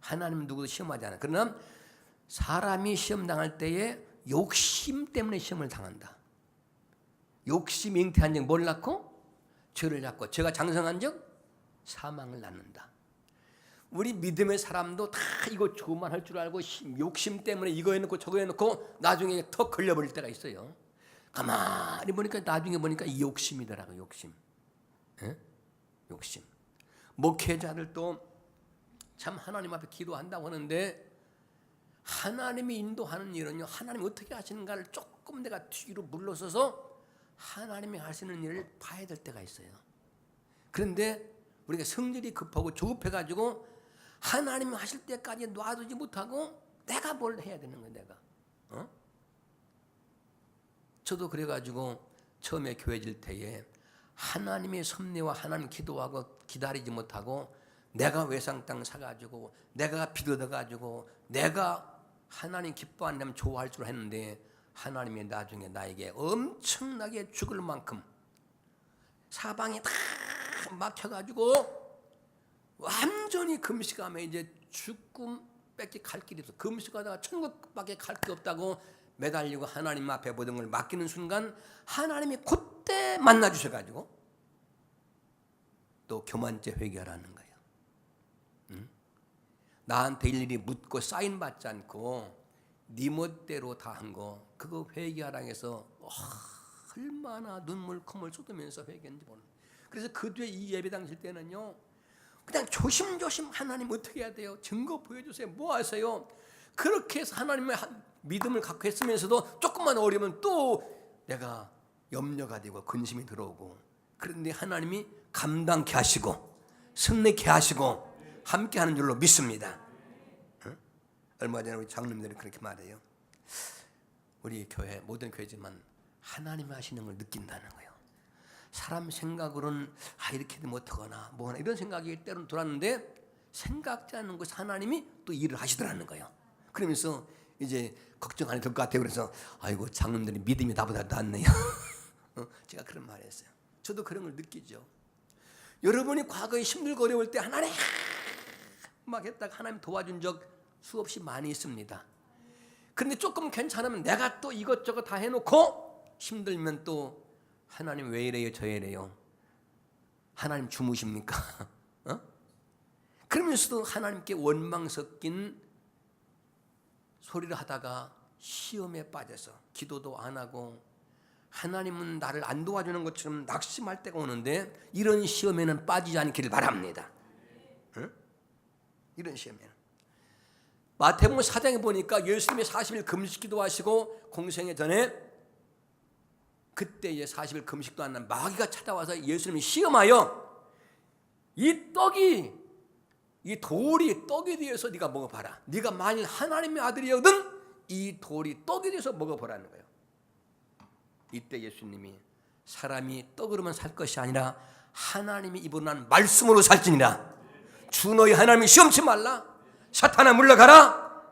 하나님 누구도 시험하지 않아. 그러나 사람이 시험 당할 때에 욕심 때문에 시험을 당한다. 욕심 잉태한 적 뭘 낳고? 죄를 낳고, 죄가 장성한 적 사망을 낳는다. 우리 믿음의 사람도 다 이거 좋으면 할 줄 알고 욕심 때문에 이거 해놓고 저거 해놓고 나중에 턱 걸려버릴 때가 있어요. 가만히 보니까 나중에 보니까 이 욕심이더라고. 욕심. 욕심. 목회자들도 참 하나님 앞에 기도한다고 하는데, 하나님이 인도하는 일은요, 하나님 어떻게 하시는가를 조금 내가 뒤로 물러서서 하나님이 하시는 일을 봐야 될 때가 있어요. 그런데 우리가 성질이 급하고 조급해가지고 하나님이 하실 때까지 놔두지 못하고 내가 뭘 해야 되는 거야, 내가. 저도 그래가지고 처음에 교회 질 때에 하나님의 섭리와 하나님 기도하고 기다리지 못하고 내가 외상 땅 사가지고 내가 빚어가지고 내가 하나님 기뻐 안 되면 좋아할 줄 했는데, 하나님이 나중에 나에게 엄청나게 죽을 만큼 사방이 다 막혀가지고 완전히 금식하면 이제 죽음밖에 갈 길이 없어. 금식하다가 천국밖에 갈 게 없다고 매달리고 하나님 앞에 모든 걸 맡기는 순간 하나님이 그때 만나주셔가지고 또 교만죄 회개하라는 거예요. 나한테 일일이 묻고 사인 받지 않고 네 멋대로 다 한 거, 그거 회개하라 해서 얼마나 눈물 콧물 쏟으면서 회개했는지 모르는. 그래서 그 뒤에 이 예배 당실 때는요, 그냥 조심조심 하나님 어떻게 해야 돼요? 증거 보여주세요. 뭐 하세요? 그렇게 해서 하나님의 믿음을 갖고 했으면서도 조금만 어려우면 또 내가 염려가 되고 근심이 들어오고, 그런데 하나님이 감당케 하시고 승리케 하시고 함께하는 줄로 믿습니다. 얼마 전에 우리 장로님들이 그렇게 말해요. 우리 교회, 모든 교회지만 하나님이 하시는 걸 느낀다는 거예요. 사람 생각으로는 이렇게도 못하거나 뭐나 이런 생각이 때로는 들었는데, 생각지 않는 것이 하나님이 또 일을 하시더라는 거예요. 그러면서 이제 걱정 안 해도 될 것 같아요. 그래서 아이고, 장로님들이 믿음이 나보다 낫네요. 제가 그런 말을 했어요. 저도 그런 걸 느끼죠. 여러분이 과거에 힘들고 어려울 때 하나님 막 했다가 하나님 도와준 적 수없이 많이 있습니다. 그런데 조금 괜찮으면 내가 또 이것저것 다 해놓고 힘들면 또 하나님 왜 이래요, 저 이래요? 하나님 주무십니까? 그러면서도 하나님께 원망 섞인 소리를 하다가 시험에 빠져서 기도도 안 하고 하나님은 나를 안 도와주는 것처럼 낙심할 때가 오는데 이런 시험에는 빠지지 않기를 바랍니다. 응? 이런 시험에는. 마태복음 4장에 보니까 예수님이 40일 금식기도 하시고 공생애 전에 그때 이제 40일 금식도 안 한 마귀가 찾아와서 예수님이 시험하여 이 떡이 이 돌이 떡에 대해서 네가 먹어봐라. 네가 만일 하나님의 아들이거든 이 돌이 떡에 대해서 먹어보라는 거예요. 이때 예수님이 사람이 떡으로만 살 것이 아니라 하나님이 입으로 난 말씀으로 살지니라. 주 너희 하나님을 시험치 말라. 사탄아 물러가라.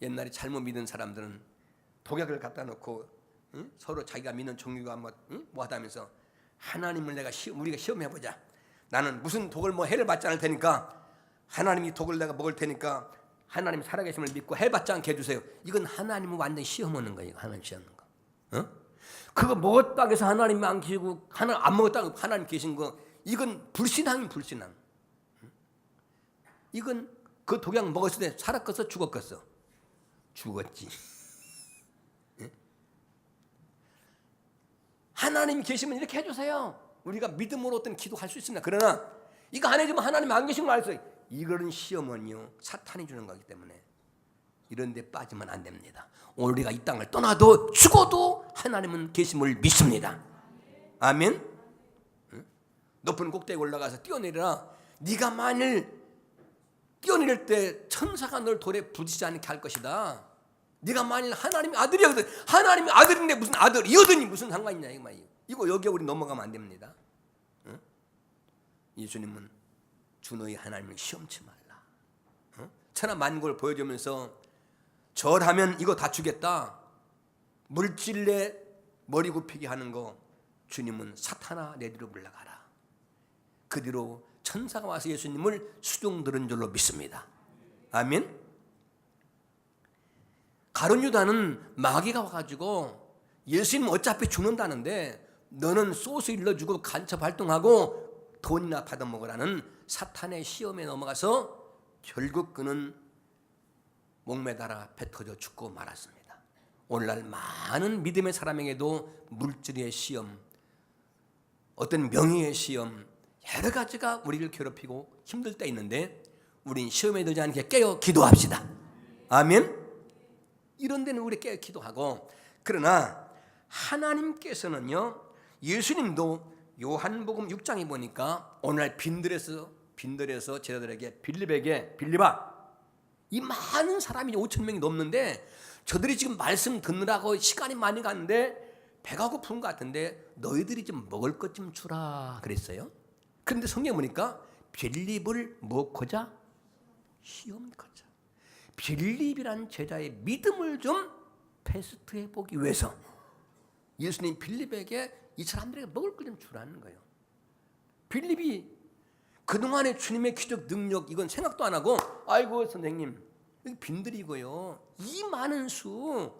옛날에 잘못 믿은 사람들은 독약을 갖다 놓고 서로 자기가 믿는 종교가 뭐 하다면서 하나님을 우리가 시험해보자. 나는 무슨 독을 해를 받지 않을 테니까 하나님이 독을 내가 먹을 테니까 하나님 살아계심을 믿고 해 받지 않게 해주세요. 이건 하나님은 완전 시험하는 거예요. 하나님 시험하는 거. 그거 먹었다고 해서 하나님이 안 계시고 안 먹었다고 하나님 계신 거 이건 불신앙이 불신앙. 이건 그 독약 먹었을 때 살았겠어 죽었겠어? 죽었지. 하나님이 계시면 이렇게 해주세요. 우리가 믿음으로 어떤 기도할 수 있습니다. 그러나 이거 안 해주면 하나님 안 계신 거 알았어요. 이런 시험은요 사탄이 주는 거기 때문에 이런 데 빠지면 안 됩니다. 오늘 우리가 이 땅을 떠나도 죽어도 하나님은 계심을 믿습니다. 아멘. 높은 꼭대기에 올라가서 뛰어내리라. 네가 만일 뛰어내릴 때 천사가 널 돌에 부딪히지 않게 할 것이다. 네가 만일 하나님의 아들이거든. 하나님의 아들인데 무슨 아들이거든이 무슨 상관 있냐 이거 여기에 우리 넘어가면 안 됩니다. 응? 예수님은 주 너희 하나님을 시험치 말라. 응? 천하 만국을 보여주면서 절하면 이거 다 주겠다. 물질내 머리 굽히게 하는 거 주님은 사탄아 내 뒤로 물러가라. 그 뒤로 천사가 와서 예수님을 수종 들은 줄로 믿습니다. 아멘. 가룟 유다는 마귀가 와가지고 예수님 어차피 죽는다는데 너는 소스 일러주고 간첩 활동하고 돈이나 받아먹으라는 사탄의 시험에 넘어가서 결국 그는 목매달아 배 터져 죽고 말았습니다. 오늘날 많은 믿음의 사람에게도 물질의 시험, 어떤 명예의 시험, 여러 가지가 우리를 괴롭히고 힘들 때 있는데 우린 시험에 들지 않게 깨어 기도합시다. 아멘. 이런 데는 우리 깨어 기도하고, 그러나 하나님께서는요 예수님도 요한복음 6장에 보니까 오늘 빈들에서 제자들에게 빌립아 이 많은 사람이 5,000명이 넘는데 저들이 지금 말씀 듣느라고 시간이 많이 갔는데 배가 고픈 것 같은데 너희들이 좀 먹을 것 좀 주라 그랬어요. 그런데 성경에 보니까 빌립을 뭐고자? 시험고자. 빌립이란 제자의 믿음을 좀 테스트해 보기 위해서 예수님 빌립에게 이 사람들에게 먹을 것 좀 주라는 거예요. 빌립이 그동안의 주님의 기적 능력 이건 생각도 안 하고 아이고 선생님 여기 빈들이고요 이 많은 수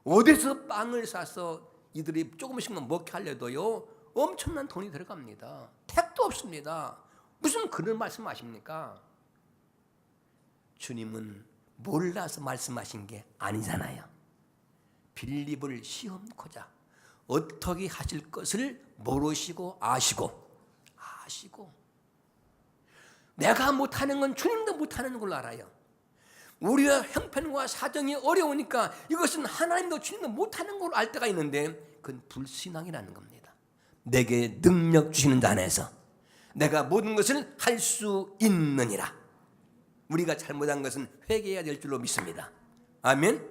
어디서 빵을 사서 이들이 조금씩만 먹게 하려도요 엄청난 돈이 들어갑니다. 택도 없습니다. 무슨 그런 말씀하십니까? 주님은 몰라서 말씀하신 게 아니잖아요. 빌립을 시험코자 어떻게 하실 것을 모르시고 아시고 내가 못하는 건 주님도 못하는 걸로 알아요. 우리가 형편과 사정이 어려우니까 이것은 하나님도 주님도 못하는 걸로 알 때가 있는데 그건 불신앙이라는 겁니다. 내게 능력 주시는 자 안에서 내가 모든 것을 할 수 있느니라. 우리가 잘못한 것은 회개해야 될 줄로 믿습니다. 아멘.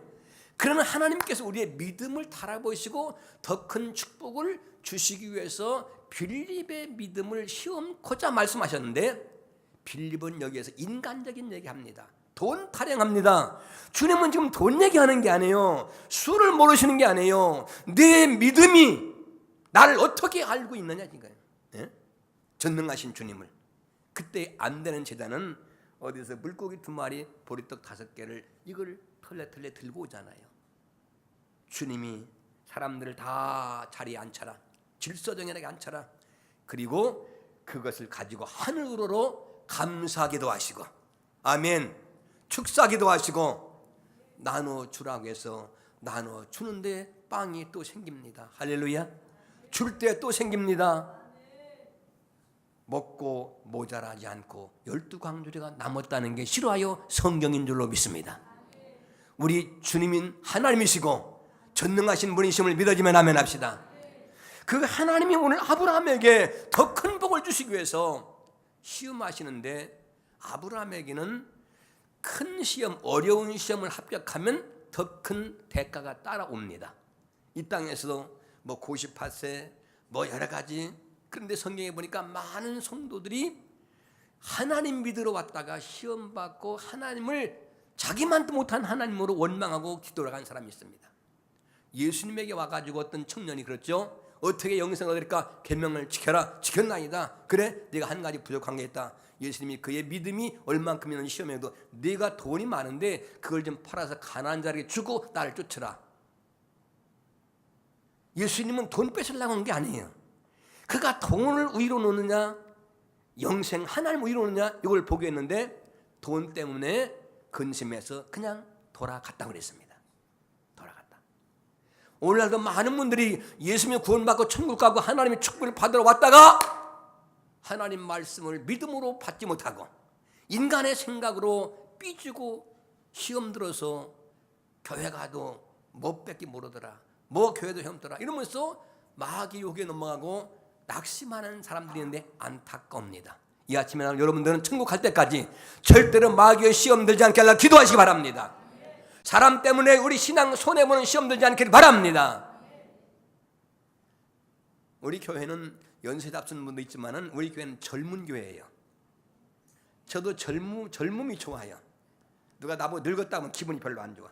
그러나 하나님께서 우리의 믿음을 달아보시고 더 큰 축복을 주시기 위해서 빌립의 믿음을 시험코자 말씀하셨는데 빌립은 여기에서 인간적인 얘기합니다. 돈 타령합니다. 주님은 지금 돈 얘기하는 게 아니에요. 수를 모르시는 게 아니에요. 내 믿음이 나를 어떻게 알고 있느냐 이거예요. 예? 전능하신 주님을. 그때 안 되는 제자는 어디서 물고기 2마리 보리떡 5개를 이걸 털레 들고 오잖아요. 주님이 사람들을 다 자리에 앉혀라. 질서정연하게 앉혀라. 그리고 그것을 가지고 하늘으로 감사기도 하시고 아멘 축사기도 하시고 나눠주라고 해서 나눠 주는데 빵이 또 생깁니다. 할렐루야. 줄 때 또 생깁니다. 먹고 모자라지 않고 12광주리가 남았다는 게 실화요 성경인 줄로 믿습니다. 우리 주님인 하나님이시고 전능하신 분이심을 믿어지면 아멘 합시다. 그 하나님이 오늘 아브라함에게 더 큰 복을 주시기 위해서 시험하시는데, 아브라함에게는 큰 시험, 어려운 시험을 합격하면 더 큰 대가가 따라옵니다. 이 땅에서도 뭐 98세 뭐 여러 가지. 그런데 성경에 보니까 많은 성도들이 하나님 믿으러 왔다가 시험 받고 하나님을 자기만도 못한 하나님으로 원망하고 뒤돌아간 사람이 있습니다. 예수님에게 와가지고 어떤 청년이 그랬죠. 어떻게 영생을 얻을까? 계명을 지켜라. 지켰나이다. 그래, 네가 한 가지 부족한 게 있다. 예수님이 그의 믿음이 얼만큼이면 시험에도 네가 돈이 많은데 그걸 좀 팔아서 가난한 자에게 주고 나를 쫓으라. 예수님은 돈 뺏으려고 한 게 아니에요. 그가 돈을 위로 놓느냐 영생 하나님을 위로 놓느냐 이걸 보겠는데 돈 때문에 근심해서 그냥 돌아갔다 그랬습니다. 돌아갔다. 오늘날도 많은 분들이 예수님 구원받고 천국 가고 하나님의 축복을 받으러 왔다가 하나님 말씀을 믿음으로 받지 못하고 인간의 생각으로 삐지고 시험 들어서 교회 가도 못 뺏기 모르더라. 뭐 교회도 혐더라. 이러면서 마귀 욕에 넘어가고 낙심하는 사람들이 있는데 안타까웁니다. 이 아침에 여러분들은 천국 갈 때까지 절대로 마귀의 시험 들지 않게 하려 기도하시기 바랍니다. 사람 때문에 우리 신앙 손해보는 시험 들지 않기를 바랍니다. 우리 교회는 연세 잡수는 분도 있지만 우리 교회는 젊은 교회예요. 저도 젊음이 좋아요. 누가 나보고 늙었다 하면 기분이 별로 안 좋아.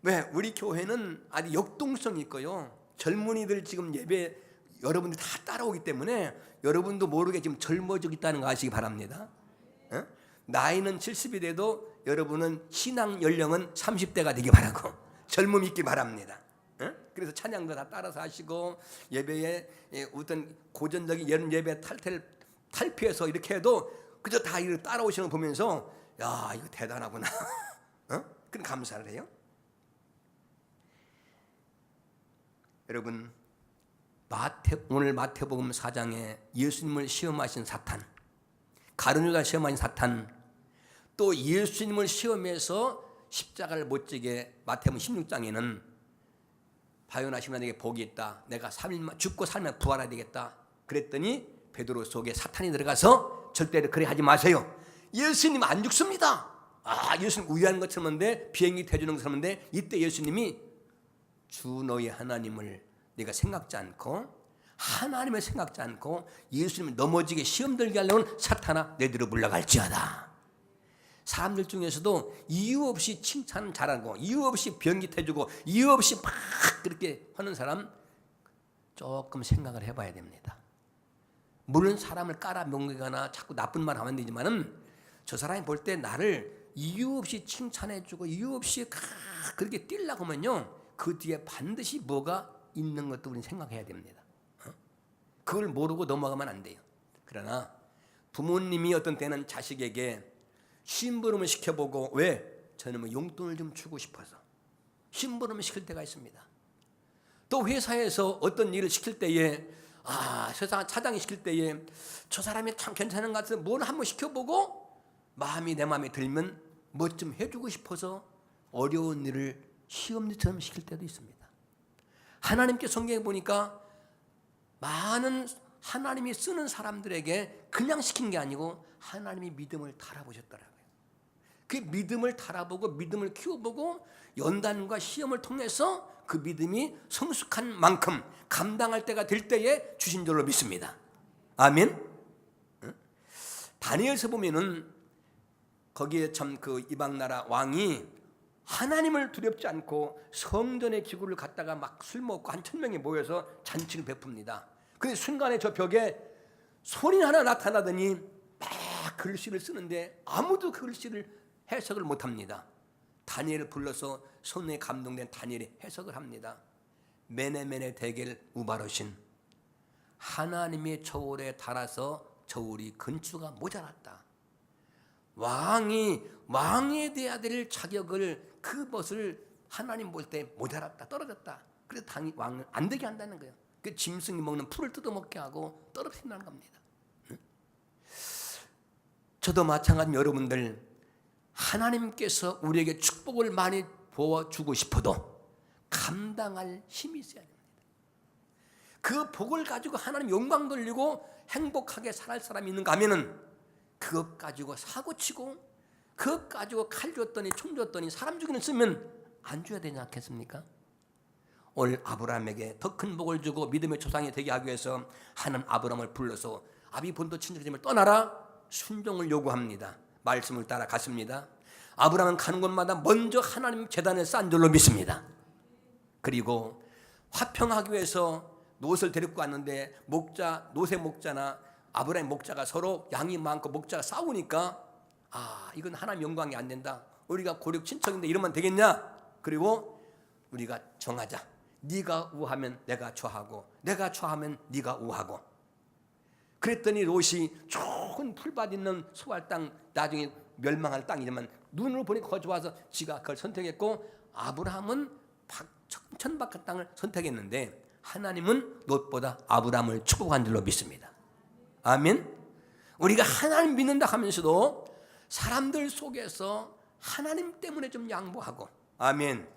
왜? 우리 교회는 아주 역동성이 있고요. 젊은이들 지금 예배 여러분들이 다 따라오기 때문에 여러분도 모르게 지금 젊어지고 있다는 거 아시기 바랍니다. 나이는 70이 돼도 여러분은 신앙 연령은 30대가 되기 바라고 젊음이 있기 바랍니다. 그래서 찬양도 다 따라서 하시고 예배에 어떤 고전적인 예언 예배 탈피해서 이렇게 해도 그저 다 이렇게 따라오시는 거 보면서 야 이거 대단하구나. 그런 감사를 해요. 여러분 오늘 마태복음 4장에 예수님을 시험하신 사탄, 가룟유다 시험하신 사탄, 또 예수님을 시험해서 십자가를 못 지게 마태복음 16장에는 바요나 시몬에게 복이 있다. 내가 3일만 죽고 살면 부활해야 되겠다. 그랬더니 베드로 속에 사탄이 들어가서 절대로 그래 하지 마세요. 예수님 안 죽습니다. 예수님 우유하는 것처럼 하는데 비행기 태주는 것처럼 하는데 이때 예수님이 주 너희 하나님을 네가 생각지 않고 하나님을 생각지 않고 예수님을 넘어지게 시험 들게 하려면 사탄아 내 뒤로 물러갈지어다. 사람들 중에서도 이유 없이 칭찬 잘하고 이유 없이 변기 태주고 이유 없이 막 그렇게 하는 사람 조금 생각을 해봐야 됩니다. 물론 사람을 깔아먹거나 자꾸 나쁜 말 하면 되지만은 저 사람이 볼 때 나를 이유 없이 칭찬해주고 이유 없이 그렇게 뛰려고 하면요 그 뒤에 반드시 뭐가 있는 것도 우리는 생각해야 됩니다. 그걸 모르고 넘어가면 안 돼요. 그러나 부모님이 어떤 때는 자식에게 심부름을 시켜보고 왜? 저는 뭐 용돈을 좀 주고 싶어서 심부름을 시킬 때가 있습니다. 또 회사에서 어떤 일을 시킬 때에 차장이 시킬 때에 저 사람이 참 괜찮은 것 같아서 뭘 한번 시켜보고 내 마음에 들면 뭐 좀 해주고 싶어서 어려운 일을 시험일처럼 시킬 때도 있습니다. 하나님께 성경에 보니까 많은 하나님이 쓰는 사람들에게 그냥 시킨 게 아니고 하나님이 믿음을 달아보셨더라고요. 그 믿음을 달아보고 믿음을 키워보고 연단과 시험을 통해서 그 믿음이 성숙한 만큼 감당할 때가 될 때에 주신 줄로 믿습니다. 아멘. 다니엘서 보면은 거기에 참 그 이방 나라 왕이 하나님을 두렵지 않고 성전의 기구를 갖다가 막 술 먹고 한 1000명이 모여서 잔치를 베풉니다. 근데 순간에 저 벽에 손이 하나 나타나더니 막 글씨를 쓰는데 아무도 그 글씨를 해석을 못합니다. 다니엘을 불러서 손에 감동된 다니엘이 해석을 합니다. 메네메네 데겔 우바르신 하나님의 저울에 달아서 저울이 근추가 모자랐다. 왕이 왕에 대해야 될 자격을 그 것을 하나님 볼 때 못 알았다, 떨어졌다. 그래서 왕은 안 되게 한다는 거예요. 그 짐승이 먹는 풀을 뜯어먹게 하고 떨어뜨린다는 겁니다. 저도 마찬가지로 여러분들, 하나님께서 우리에게 축복을 많이 부어주고 싶어도 감당할 힘이 있어야 됩니다. 그 복을 가지고 하나님 영광 돌리고 행복하게 살 사람이 있는가 하면은 그것 가지고 사고치고 그것 가지고 칼 줬더니 총 줬더니 사람 죽이는 쓰면 안 줘야 되지 않겠습니까? 오늘 아브라함에게 더 큰 복을 주고 믿음의 조상이 되게 하기 위해서 하나님 아브라함을 불러서 아비 본토 친척집을 떠나라 순종을 요구합니다. 말씀을 따라 갔습니다. 아브라함은 가는 곳마다 먼저 하나님 제단을 쌓은 줄로 믿습니다. 그리고 화평하기 위해서 롯을 데리고 왔는데 노새 목자나 아브라함 목자가 서로 양이 많고 목자가 싸우니까 이건 하나님 영광이 안 된다. 우리가 고륙 친척인데 이러면 되겠냐? 그리고 우리가 정하자. 네가 우하면 내가 좌하고 내가 좌하면 네가 우하고. 그랬더니 롯이 좋은 풀밭 있는 수할 땅, 나중에 멸망할 땅이지만 눈으로 보니까 거기 좋아서 지가 그걸 선택했고, 아브라함은 천박한 땅을 선택했는데 하나님은 롯보다 아브라함을 축복한 줄로 믿습니다. 아멘. 우리가 하나님 믿는다 하면서도 사람들 속에서 하나님 때문에 좀 양보하고, 아멘,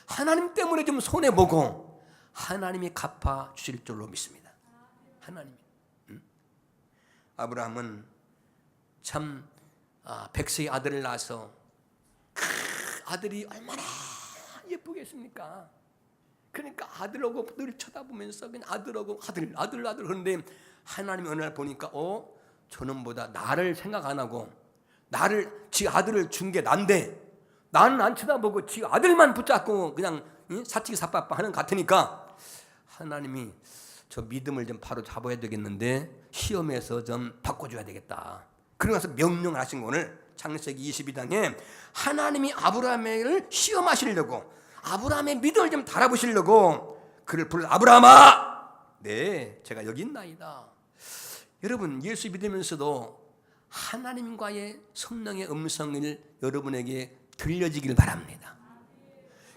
하나님 때문에 좀 손해보고 하나님이 갚아주실 줄로 믿습니다. 하나님이. 아브라함은 참 100세의 아들을 낳아서 그 아들이 얼마나 예쁘겠습니까? 그러니까 아들하고 늘 쳐다보면서 그냥 아들하고 아들 그런데 하나님이 어느 날 보니까 저놈보다 나를 생각 안 하고 지 아들을 준 게 난데 나는 안 쳐다보고 지 아들만 붙잡고 그냥 사치기 사빠빠 하는 것 같으니까 하나님이 저 믿음을 좀 바로 잡아야 되겠는데 시험에서 좀 바꿔줘야 되겠다. 그러면서 명령을 하신 거, 오늘 창세기 22장에 하나님이 아브라함을 시험하시려고 아브라함의 믿음을 좀 달아보시려고 그를 불러 아브라함아, 네, 제가 여기 있나이다. 여러분, 예수 믿으면서도 하나님과의 성령의 음성을 여러분에게 들려지길 바랍니다.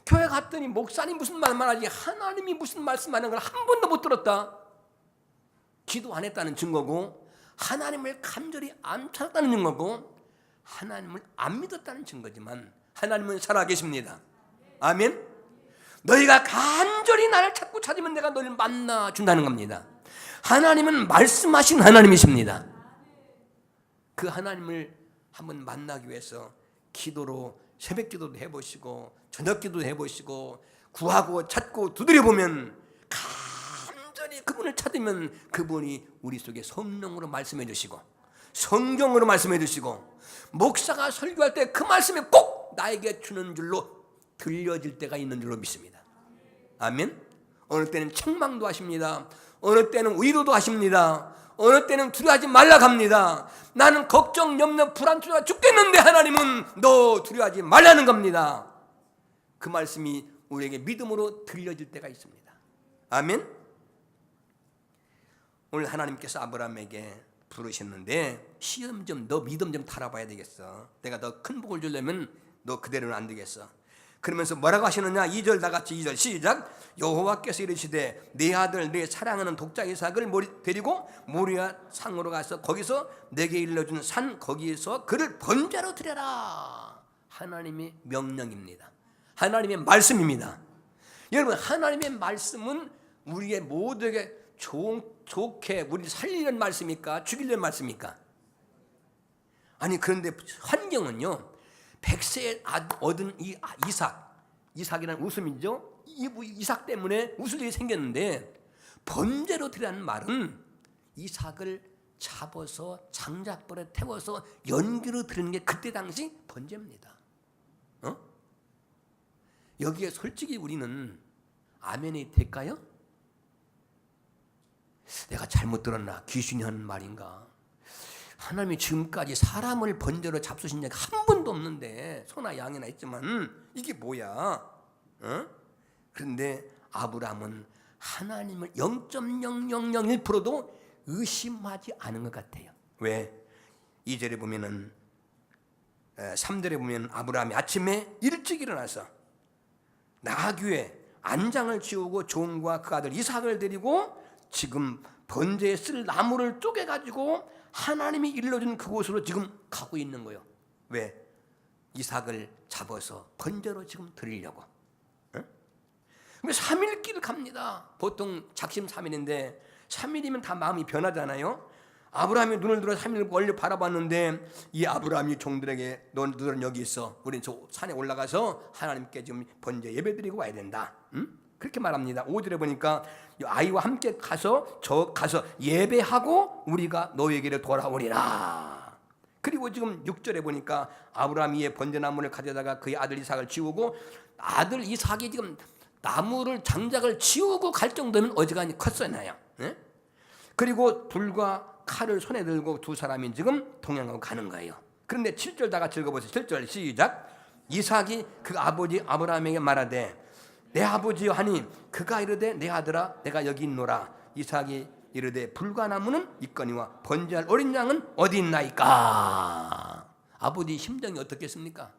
교회 갔더니 목사님 무슨 말만 하지 하나님이 무슨 말씀하는 걸 한 번도 못 들었다. 기도 안 했다는 증거고, 하나님을 간절히 안 찾았다는 증거고, 하나님을 안 믿었다는 증거지만 하나님은 살아계십니다. 아멘. 너희가 간절히 나를 찾으면 내가 너희를 만나준다는 겁니다. 하나님은 말씀하신 하나님이십니다. 그 하나님을 한번 만나기 위해서 기도로 새벽 기도도 해보시고 저녁 기도도 해보시고 구하고 찾고 두드려보면 간절히 그분을 찾으면 그분이 우리 속에 성령으로 말씀해 주시고 성경으로 말씀해 주시고 목사가 설교할 때 그 말씀이 꼭 나에게 주는 줄로 들려질 때가 있는 줄로 믿습니다. 아멘. 어느 때는 책망도 하십니다. 어느 때는 위로도 하십니다. 어느 때는 두려워하지 말라고 합니다. 나는 걱정, 염려, 불안, 두려워 죽겠는데 하나님은 너 두려워하지 말라는 겁니다. 그 말씀이 우리에게 믿음으로 들려질 때가 있습니다. 아멘. 오늘 하나님께서 아브라함에게 부르셨는데 시험 좀, 너 믿음 좀 달아봐야 되겠어. 내가 더 큰 복을 주려면 너 그대로는 안 되겠어. 그러면서 뭐라고 하시느냐? 2절 다같이 2절 시작. 여호와께서 이르시되 네 아들 네 사랑하는 독자 이삭을 데리고 모리아 산으로 가서 거기서 내게 일러준 산 거기에서 그를 번제로 드려라. 하나님의 명령입니다. 하나님의 말씀입니다. 여러분, 하나님의 말씀은 우리의 모두에게 좋게 우리를 살리는 말씀입니까? 죽이려는 말씀입니까? 아니, 그런데 환경은요, 100세에 얻은 이 이삭이라는 웃음이죠. 이삭 때문에 웃을 일이 생겼는데 번제로 드리라는 말은 이삭을 잡아서 장작불에 태워서 연기로 드리는 게 그때 당시 번제입니다. 여기에 솔직히 우리는 아멘이 될까요? 내가 잘못 들었나? 귀신이 하는 말인가? 하나님이 지금까지 사람을 번제로 잡수신 적이 한 번도 없는데 소나 양이나 있지만 이게 뭐야? 그런데 아브라함은 하나님을 0.0001%도 의심하지 않은 것 같아요. 왜? 2절에 보면은 3절에 보면 아브라함이 아침에 일찍 일어나서 나귀에 안장을 지우고 종과 그 아들 이삭을 데리고 지금 번제에 쓸 나무를 쪼개가지고 하나님이 일러준 그곳으로 지금 가고 있는 거예요. 왜? 이삭을 잡아서 번제로 지금 드리려고. 3일길 갑니다. 보통 작심 3일인데 3일이면 다 마음이 변하잖아요. 아브라함이 눈을 들어 3일 멀리 바라봤는데 이 아브라함이 종들에게 너희들은 여기 있어. 우리는 저 산에 올라가서 하나님께 지금 번제 예배드리고 와야 된다. 그렇게 말합니다. 5절에 보니까 아이와 함께 가서 예배하고 우리가 너희에게로 돌아오리라. 그리고 지금 6절에 보니까 아브라함이 이에 번제나무를 가져다가 그의 아들 이삭을 지우고 아들 이삭이 지금 나무를 장작을 지우고 갈 정도면 어지간히 컸었나요? 예? 그리고 불과 칼을 손에 들고 두 사람이 지금 동행하고 가는 거예요. 그런데 7절 다 같이 읽어보세요. 7절 시작. 이삭이 그 아버지 아브라함에게 말하되 내 아버지여 하니 그가 이르되 내 아들아 내가 여기 있노라. 이삭이 이르되 불과 나무는 있거니와 번제할 어린 양은 어디 있나이까. 아버지 심정이 어떻겠습니까?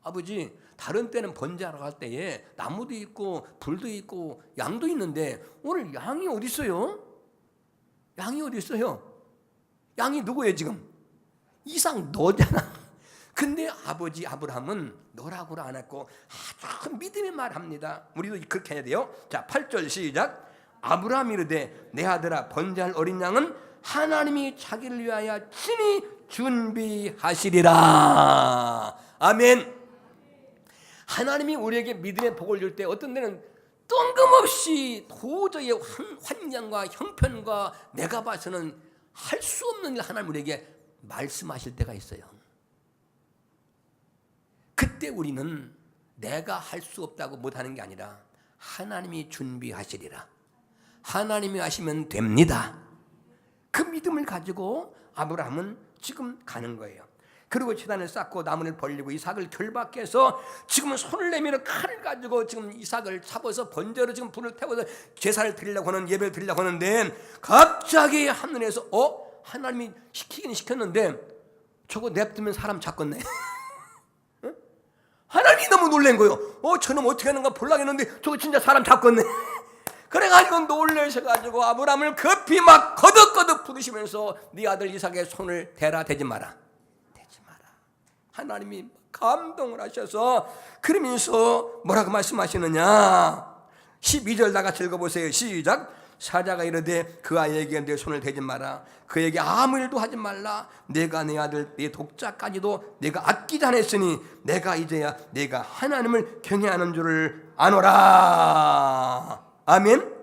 아버지 다른 때는 번제하러 갈 때에 나무도 있고 불도 있고 양도 있는데 오늘 양이 어디 있어요? 양이 어디 있어요? 양이 누구예요 지금? 이삭 너잖아. 근데 아버지 아브라함은 너라고는 안 했고 아주 믿음의 말 합니다. 우리도 그렇게 해야 돼요. 자 8절 시작. 아브라함이 이르되 내 아들아 번제할 어린 양은 하나님이 자기를 위하여 친히 준비하시리라. 아멘. 하나님이 우리에게 믿음의 복을 줄 때 어떤 때는 뜬금없이 도저히 환경과 형편과 내가 봐서는 할 수 없는 일 하나님 우리에게 말씀하실 때가 있어요. 그때 우리는 내가 할 수 없다고 못하는 게 아니라 하나님이 준비하시리라. 하나님이 하시면 됩니다. 그 믿음을 가지고 아브라함은 지금 가는 거예요. 그리고 제단을 쌓고 나무를 벌리고 이삭을 결박해서 지금 손을 내밀어 칼을 가지고 지금 이삭을 잡아서 번제로 지금 불을 태워서 제사를 드리려고 하는 예배를 드리려고 하는데 갑자기 하늘에서 하나님이 시키긴 시켰는데 저거 냅두면 사람 잡겠네. 하나님이 너무 놀란 거예요. 저놈 어떻게 하는가 보려고 했는데 저거 진짜 사람 잡겠네. 그래가지고 놀라셔가지고 아브라함을 급히 막 거듭거듭 부르시면서 네 아들 이삭의 손을 대라. 대지 마라. 하나님이 감동을 하셔서 그러면서 뭐라고 말씀하시느냐. 12절 다 같이 읽어보세요. 시작. 사자가 이르되 그 아이에게 내 손을 대지 마라. 그에게 아무 일도 하지 말라. 내가 내 아들 내 독자까지도 내가 아끼지 않았으니 내가 이제야 내가 하나님을 경외하는 줄을 아노라. 아멘.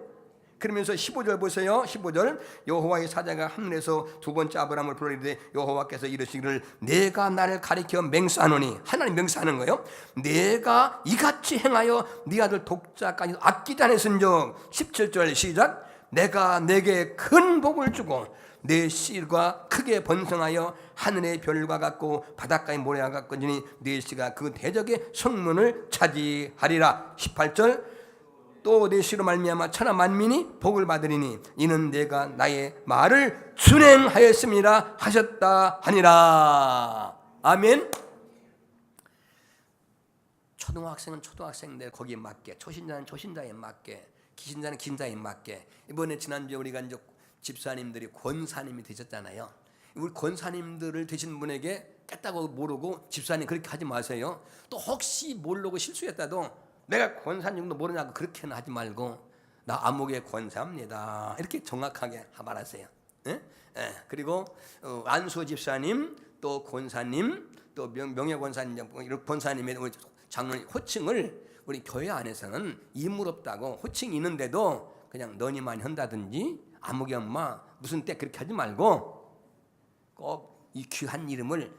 그러면서 15절 보세요. 15절 여호와의 사자가 하늘에서 두 번째 아브라함을 불러이르되 여호와께서 이르시기를 내가 나를 가리켜 맹세하노니. 하나님 맹세하는 거예요. 내가 이같이 행하여 네 아들 독자까지 아끼지 않았은즉. 17절 시작. 내가 내게 큰 복을 주고 내 씨가 크게 번성하여 하늘의 별과 같고 바닷가의 모래와 같거니와 네 씨가 그 대적의 성문을 차지하리라. 18절 또 내 씨로 말미암아 천하 만민이 복을 받으리니 이는 내가 나의 말을 준행하였음이라 하셨다 하니라. 아멘. 초등학생은 초등학생들 거기에 맞게, 초신자는 초신자에 맞게, 기신자는 긴자에 맞게. 이번에 지난주에 우리가 이제 집사님들이 권사님이 되셨잖아요. 우리 권사님들을 되신 분에게 깼다고 모르고 집사님 그렇게 하지 마세요. 또 혹시 모르고 실수했다도 내가 권사님도 모르냐고 그렇게는 하지 말고 나 아무개 권사입니다. 이렇게 정확하게 말하세요. 예? 예. 그리고 안수 집사님 또 권사님 또 명예권사님 이런 권사님의 장로님 호칭을 우리 교회 안에서는 이물 없다고 호칭이 있는데도 그냥 너니만 한다든지 아무개 엄마 무슨 때 그렇게 하지 말고 꼭 이 귀한 이름을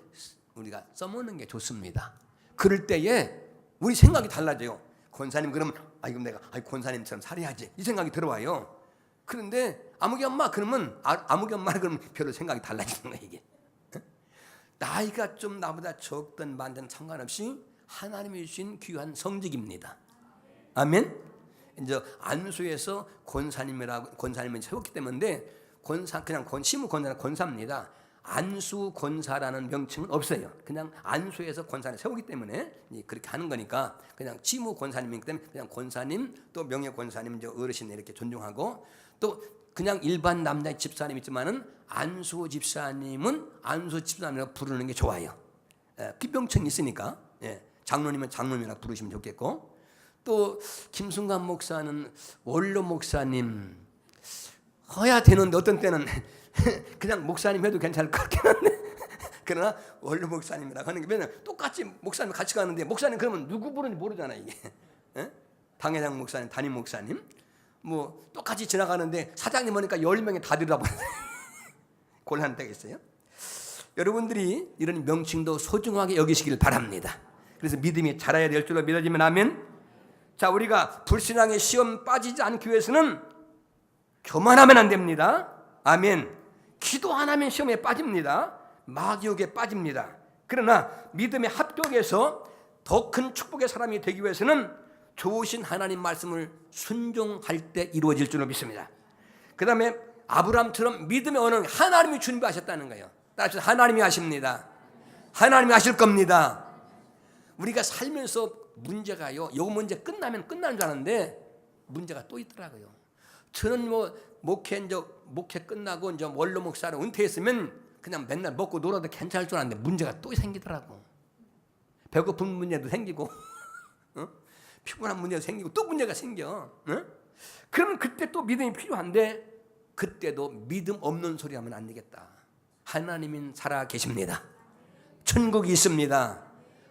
우리가 써먹는 게 좋습니다. 그럴 때에 우리 생각이 달라져요. 권사님 그러면 그럼 내가 권사님처럼 살아야지 이 생각이 들어와요. 그런데 아무개 엄마 그러면 아무개 엄마는 그러면 별로 생각이 달라지는 거예요. 이게 나이가 좀 나보다 적든 많든 상관없이 하나님이 주신 귀한 성직입니다. 아멘. 이제 안수에서 권사님을 세웠기 때문에 권사 그냥 시무 권사는 권사입니다. 안수 권사라는 명칭은 없어요. 그냥 안수에서 권사를 세우기 때문에 그렇게 하는 거니까 그냥 지무 권사님이기 때문에 그냥 권사님 또 명예 권사님 이제 어르신 이렇게 존중하고 또 그냥 일반 남자 집사님 있지만은 안수 집사님은 안수 집사님이라고 부르는 게 좋아요. 그 명칭이 있으니까 장로님은 장로님이라고 부르시면 좋겠고 또 김순관 목사는 원로 목사님 해야 되는데 어떤 때는 그냥 목사님 해도 괜찮을 것 같긴 한데 그러나 원로 목사님이라고 하는 게 왜냐면 똑같이 목사님 같이 가는데 목사님 그러면 누구 부르는지 모르잖아 이게. 당회장 목사님, 담임 목사님 뭐 똑같이 지나가는데 사장님 오니까 10명이 다 들여다보는 곤란한 때가 있어요. 여러분들이 이런 명칭도 소중하게 여기시길 바랍니다. 그래서 믿음이 자라야 될 줄로 믿어지면 아멘. 자, 우리가 불신앙의 시험 빠지지 않기 위해서는 교만하면 안 됩니다. 아멘. 기도 안 하면 시험에 빠집니다. 마귀에게 빠집니다. 그러나 믿음의 합격에서 더 큰 축복의 사람이 되기 위해서는 좋으신 하나님 말씀을 순종할 때 이루어질 줄로 믿습니다. 그 다음에 아브라함처럼 믿음의 언어는 하나님이 준비하셨다는 거예요. 따라서 하나님이 하십니다. 하나님이 하실 겁니다. 우리가 살면서 문제가요, 요 문제 끝나면 끝나는 줄 알았는데 문제가 또 있더라고요. 저는 뭐 목회 끝나고 이제 원로 목사로 은퇴했으면 그냥 맨날 먹고 놀아도 괜찮을 줄 알았는데 문제가 또 생기더라고. 배고픈 문제도 생기고 피곤한 문제도 생기고 또 문제가 생겨. 그러면 그때 또 믿음이 필요한데 그때도 믿음 없는 소리 하면 안 되겠다. 하나님은 살아 계십니다. 천국이 있습니다.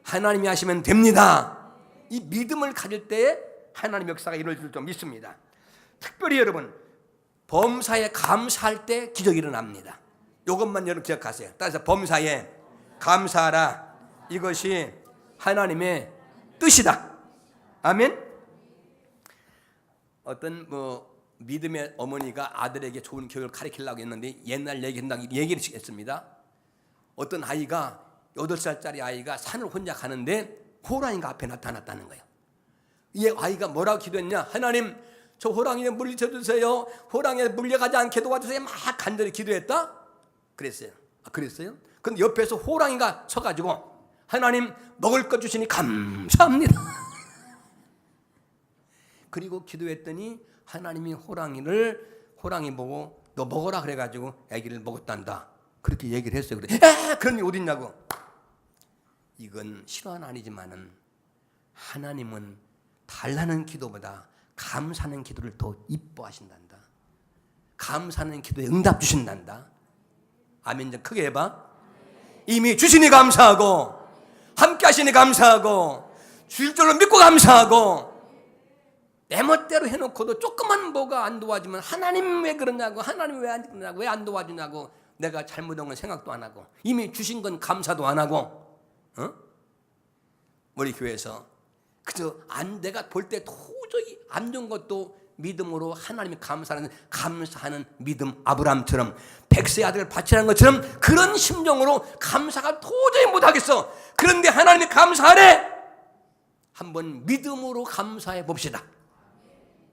하나님이 하시면 됩니다. 이 믿음을 가질 때에 하나님 역사가 이루어질 줄 믿습니다. 특별히 여러분 범사에 감사할 때 기적이 일어납니다. 이것만 여러분 기억하세요. 따라서 범사에 감사하라. 이것이 하나님의 뜻이다. 아멘. 어떤 믿음의 어머니가 아들에게 좋은 교육을 가르치려고 했는데 옛날 얘기를 했습니다. 어떤 아이가 8살짜리 아이가 산을 혼자 가는데 호랑이가 앞에 나타났다는 거예요. 이 아이가 뭐라고 기도했냐? 하나님 저 호랑이에 물리쳐주세요. 호랑이에 물려가지 않게 도와주세요. 막 간절히 기도했다. 그랬어요. 그랬어요? 근데 옆에서 호랑이가 서가지고 하나님 먹을 것 주시니 감사합니다. 그리고 기도했더니 하나님이 호랑이 보고 너 먹어라 그래가지고 아기를 먹었단다. 그렇게 얘기를 했어요. 그래. 그런 게 어딨냐고. 이건 실화는 아니지만은 하나님은 달라는 기도보다 감사하는 기도를 더 이뻐하신단다. 감사하는 기도에 응답 주신단다. 아멘. 좀 크게 해봐. 이미 주시니 감사하고 함께 하시니 감사하고 주실 줄로 믿고 감사하고 내 멋대로 해놓고도 조금만 뭐가 안 도와주면 하나님 왜 그러냐고 하나님 왜 안 그러냐고 왜 안 도와주냐고 내가 잘못한 건 생각도 안 하고 이미 주신 건 감사도 안 하고 우리 교회에서 그저 내가 볼 때 도저히 안 좋은 것도 믿음으로 하나님이 감사하는 믿음 아브라함처럼 백세 아들을 바치라는 것처럼 그런 심정으로 감사가 도저히 못하겠어. 그런데 하나님이 감사하래. 한번 믿음으로 감사해 봅시다.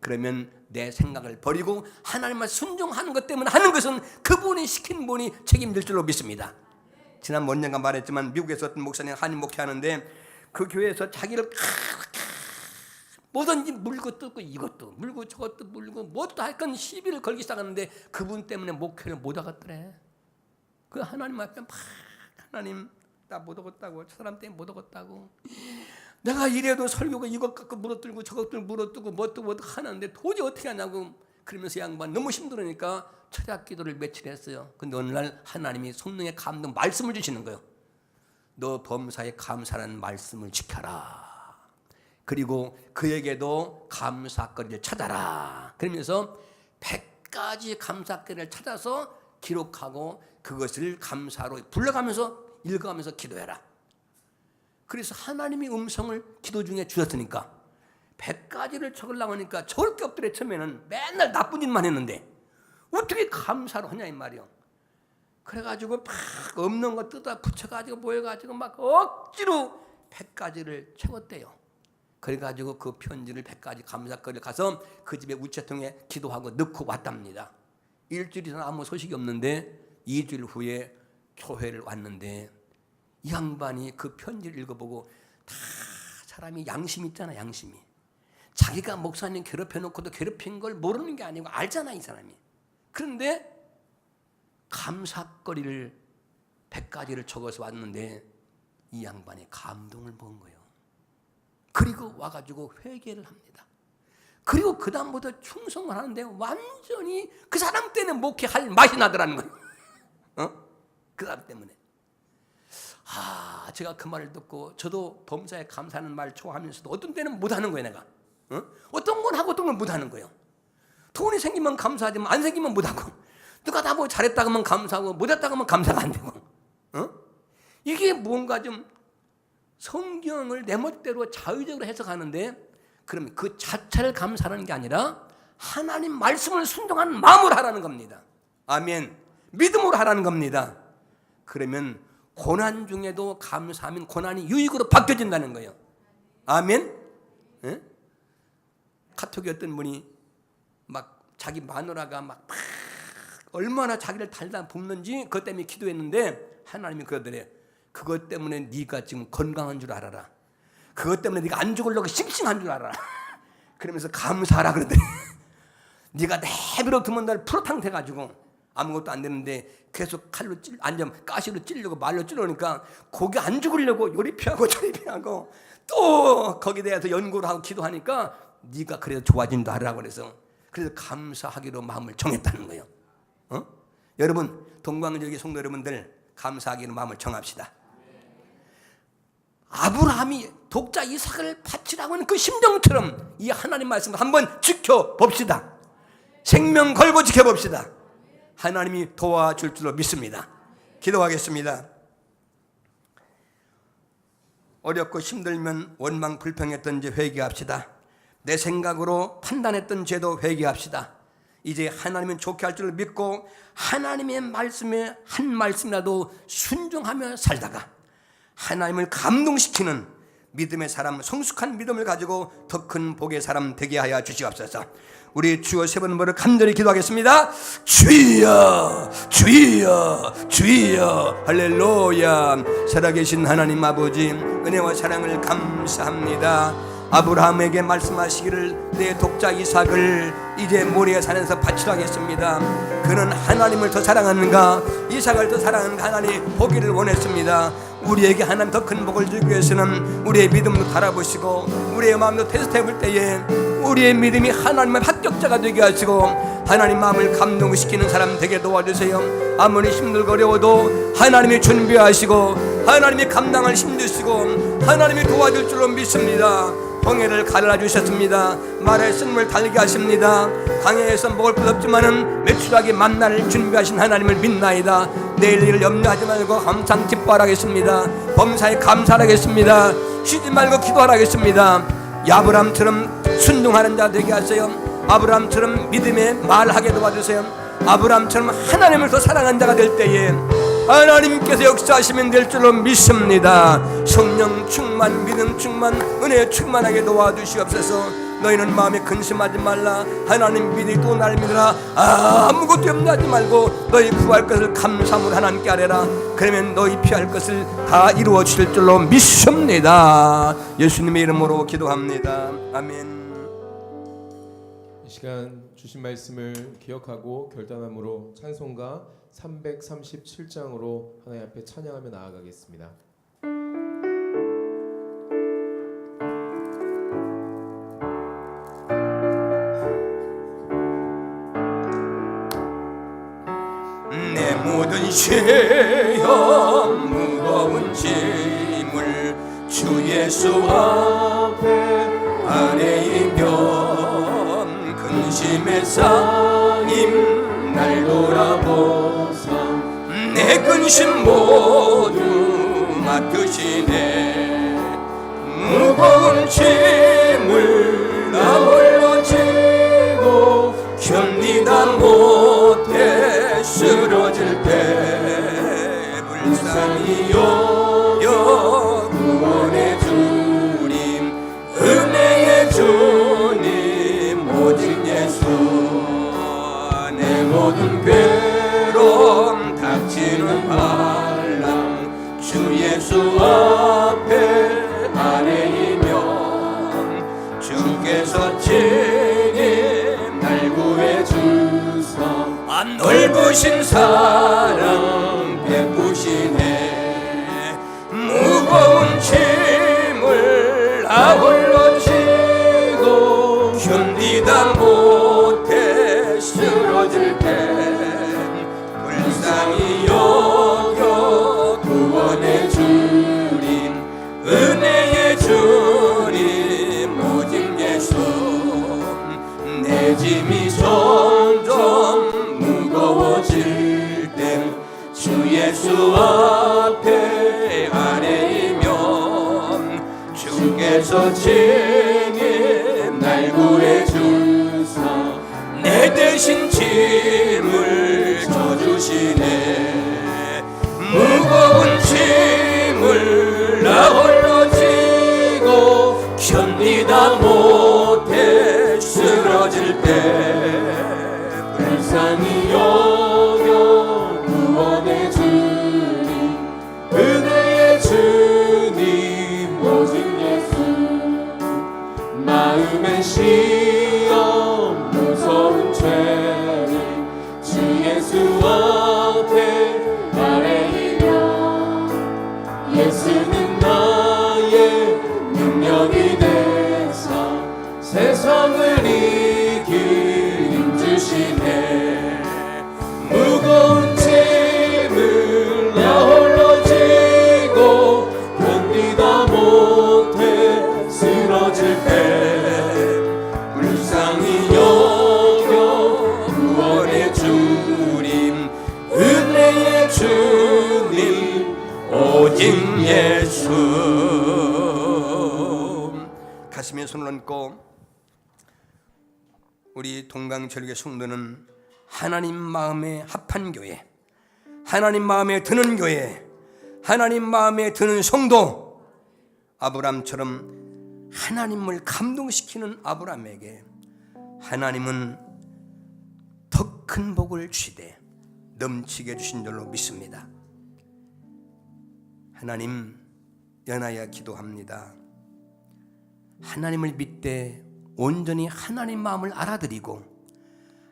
그러면 내 생각을 버리고 하나님만 순종하는 것 때문에 하는 것은 그분이 시킨 분이 책임질 줄로 믿습니다. 지난 몇 년간 말했지만 미국에서 어떤 목사님 한인 목회하는데 그 교회에서 자기를 뭐든지 물고 뜯고 이것도 물고 저것도 물고 뭐도 할건 시비를 걸기 시작하는데 그분 때문에 목회를 못 하겠더래. 그 하나님 앞에 막 하나님 나 못 오겠다고 저 사람 때문에 못 오겠다고 내가 이래도 설교가 이것 갖고 물어뜯고 저것들 물어뜯고 뭣도 하는데 도저히 어떻게 하냐고 그러면서 양반 너무 힘들으니까 철학 기도를 며칠 했어요. 근데 어느 날 하나님이 성령의 감동 말씀을 주시는 거예요. 너 범사에 감사라는 말씀을 지켜라. 그리고 그에게도 감사거리를 찾아라. 그러면서 100가지 감사거리를 찾아서 기록하고 그것을 감사로 불러가면서 읽어가면서 기도해라. 그래서 하나님이 음성을 기도 중에 주셨으니까 100가지를 적으려고 하니까 적을 게 없더래. 처음에는 맨날 나쁜 일만 했는데 어떻게 감사를 하냐 이 말이요. 그래가지고 막 없는 거 뜯어 붙여가지고 모여가지고 막 억지로 100가지를 채웠대요. 그래가지고 그 편지를 100가지 감사거리를 가서 그 집에 우체통에 기도하고 넣고 왔답니다. 일주일 이상 아무 소식이 없는데 2주일 후에 교회를 왔는데 이 양반이 그 편지를 읽어보고 다 사람이 양심이 있잖아. 양심이. 자기가 목사님 괴롭혀놓고도 괴롭힌 걸 모르는 게 아니고 알잖아 이 사람이. 그런데 감사거리를 100가지를 적어서 왔는데 이 양반이 감동을 본 거예요. 그리고 와가지고 회개를 합니다. 그리고 그 다음부터 충성을 하는데 완전히 그 사람 때문에 목회할 맛이 나더라는 거예요. 그 사람 때문에. 제가 그 말을 듣고 저도 범사에 감사하는 말 좋아하면서도 어떤 때는 못하는 거예요 내가. 어떤 건 하고 어떤 건 못하는 거예요. 돈이 생기면 감사하지만 안 생기면 못하고, 누가 다 뭐 잘했다고 하면 감사하고 못했다고 하면 감사가 안 되고. 이게 뭔가 좀 성경을 내 멋대로 자유적으로 해석하는데, 그러면 그 자체를 감사하는 게 아니라 하나님 말씀을 순종하는 마음으로 하라는 겁니다. 아멘. 믿음으로 하라는 겁니다. 그러면 고난 중에도 감사하면 고난이 유익으로 바뀌어진다는 거예요. 아멘. 예? 카톡에 어떤 분이 막 자기 마누라가 막 얼마나 자기를 달다 볶는지 그것 때문에 기도했는데 하나님이 그러더래. 그것 때문에 네가 지금 건강한 줄 알아라. 그것 때문에 네가 안 죽으려고 싱싱한 줄 알아라. 그러면서 감사하라 그러더래. 네가 내비로 두면 날 프로탕 돼가지고 아무것도 안 되는데 계속 칼로 가시로 찌르려고 말로 찌르니까 고기 안 죽으려고 요리 피하고 저리 피하고 또 거기에 대해서 연구를 하고 기도하니까 네가 그래도 좋아진 줄 알아라 그래서 감사하기로 마음을 정했다는 거예요. 여러분 동방지역의 성도 여러분들 감사하기로 마음을 정합시다. 아브라함이 독자 이삭을 바치라고 하는 그 심정처럼 이 하나님 말씀을 한번 지켜봅시다. 생명 걸고 지켜봅시다. 하나님이 도와줄 줄로 믿습니다. 기도하겠습니다. 어렵고 힘들면 원망 불평했던지 회개합시다. 내 생각으로 판단했던 죄도 회개합시다. 이제 하나님은 좋게 할 줄 믿고 하나님의 말씀에 한 말씀이라도 순종하며 살다가 하나님을 감동시키는 믿음의 사람, 성숙한 믿음을 가지고 더 큰 복의 사람 되게 하여 주시옵소서. 우리 주여 3번 번을 간절히 기도하겠습니다. 주여 주여 주여 할렐루야. 살아계신 하나님 아버지 은혜와 사랑을 감사합니다. 아브라함에게 말씀하시기를 내 독자 이삭을 이제 모리아 산에서 바치라 하겠습니다. 그는 하나님을 더 사랑하는가 이삭을 더 사랑하는가 하나님 보기를 원했습니다. 우리에게 하나님 더 큰 복을 주기 위해서는 우리의 믿음도 달아보시고 우리의 마음도 테스트해 볼 때에 우리의 믿음이 하나님의 합격자가 되게 하시고 하나님 마음을 감동시키는 사람 되게 도와주세요. 아무리 힘들고 어려워도 하나님이 준비하시고 하나님이 감당을 힘드시고 하나님이 도와줄 줄로 믿습니다. 홍해를 가르라 주셨습니다. 말에 쓴물 달게 하십니다. 강해에서 먹을 것 없지만은 매출하게 만나를 준비하신 하나님을 믿나이다. 내일 일을 염려하지 말고 항상 기뻐하라겠습니다. 범사에 감사하겠습니다. 쉬지 말고 기도하라겠습니다. 아브라함처럼 순종하는 자 되게 하세요. 아브라함처럼 믿음의 말하게 도와주세요. 아브라함처럼 하나님을 더 사랑하는 자가 될 때에 하나님께서 역사하시면 될 줄로 믿습니다. 성령 충만, 믿음 충만, 은혜 충만하게 도와주시옵소서. 너희는 마음에 근심하지 말라. 하나님 믿으니 또 날 믿으라. 아무것도 염려하지 말고 너희 구할 것을 감사함으로 하나님께 아뢰라. 그러면 너희 피할 것을 다 이루어 주실 줄로 믿습니다. 예수님의 이름으로 기도합니다. 아멘. 이 시간 주신 말씀을 기억하고 결단함으로 찬송가 337장으로 하나님 앞에 찬양하며 나아가겠습니다. 내 모든 죄염 무거운 짐을 주 예수 앞에 아뢰이면 근심의 쌓임 날 돌아보사 내 근심 모두 맡으시네. 무거운 짐을 나 홀로 지고 견디다 못해 쓰러질 때 불쌍히여 구원의 주님 은혜의 주님 오직 예수 내 모든 괴로움 닥치는 밤 예수 앞에 아뢰이면 주께서 친히 날 구해주소. 넓으신 사랑 베푸시네. 무거운 짐을 나 홀로 지고 견디다 못해 쓰러질 땐 불쌍히 여겨 구원해 주린 은혜의 주님 오직 예수. 내 짐이 점점 무거워질 땐 주 예수 앞에 아뢰이면 주께서 친히 날 구해주소. 내 대신 짐을 져주시네. 무거운 짐을 나 홀로 지고 견디다 못해 쓰러질 때 불쌍히 여겨 구원해 주니 은혜의 주님 오직 예수. 마음의 시험 무서운 죄를 주 예수 앞에 아뢰이면 예수는 나의 능력이 되사 세상을 이길 힘 주시네. 무거운 짐을 나 홀로 지고 견디다 못해 쓰러질 때 불쌍히 여겨 구원의 주님 은혜의 주님 오직 예수. 가슴에 손을 얹고 우리 동강절개 성도는 하나님 마음에 합한 교회, 하나님 마음에 드는 교회, 하나님 마음에 드는 성도, 아브람처럼 하나님을 감동시키는 아브람에게 하나님은 더 큰 복을 주시되 넘치게 주신 줄로 믿습니다. 하나님 연하여 기도합니다. 하나님을 믿되 온전히 하나님 마음을 알아들이고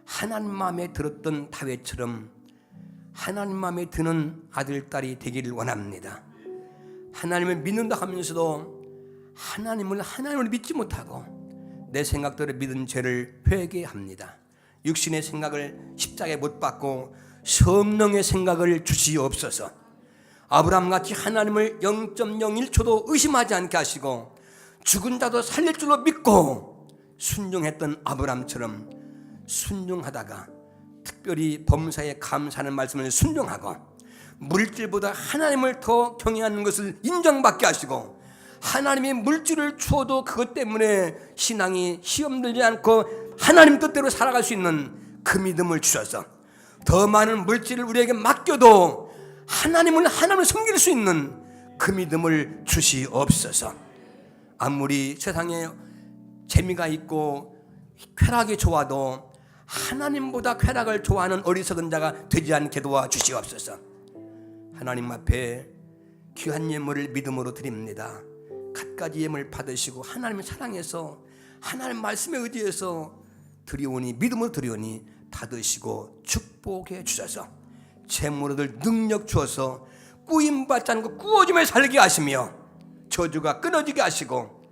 하나님 마음에 들었던 다윗처럼 하나님 마음에 드는 아들, 딸이 되기를 원합니다. 하나님을 믿는다 하면서도 하나님을 믿지 못하고 내 생각대로 믿은 죄를 회개합니다. 육신의 생각을 십자가에 못 박고 성령의 생각을 주시옵소서. 아브라함같이 하나님을 0.01초도 의심하지 않게 하시고 죽은 자도 살릴 줄로 믿고 순종했던 아브라함처럼 순종하다가 특별히 범사에 감사하는 말씀을 순종하고 물질보다 하나님을 더 경외하는 것을 인정받게 하시고 하나님이 물질을 주어도 그것 때문에 신앙이 시험 들지 않고 하나님 뜻대로 살아갈 수 있는 그 믿음을 주셔서 더 많은 물질을 우리에게 맡겨도 하나님을 섬길 수 있는 그 믿음을 주시옵소서. 아무리 세상에 재미가 있고 쾌락이 좋아도 하나님보다 쾌락을 좋아하는 어리석은 자가 되지 않게 도와주시옵소서. 하나님 앞에 귀한 예물을 믿음으로 드립니다. 갖가지 예물 받으시고 하나님의 사랑에서 하나님 말씀에 의지해서 드리오니 믿음으로 드리오니 받으시고 축복해 주셔서 재물을 능력 주어서 꾸임받지 않고 꾸어짐에 살게 하시며 저주가 끊어지게 하시고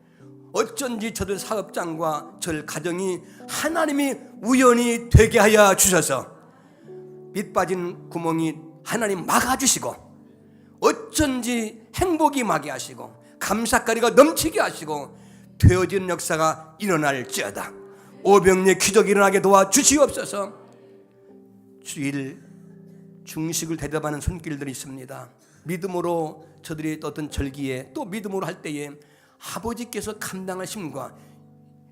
어쩐지 저들 사업장과 저 가정이 하나님이 우연히 되게 하여 주셔서 밑 빠진 구멍이 하나님 막아주시고 어쩐지 행복이 임하게 하시고 감사거리가 넘치게 하시고 되어지는 역사가 일어날지어다. 오병리의 기적이 일어나게 도와주시옵소서. 주일 중식을 대접하는 손길들이 있습니다. 믿음으로 저들이 어떤 절기에 또 믿음으로 할 때에 아버지께서 감당할 힘과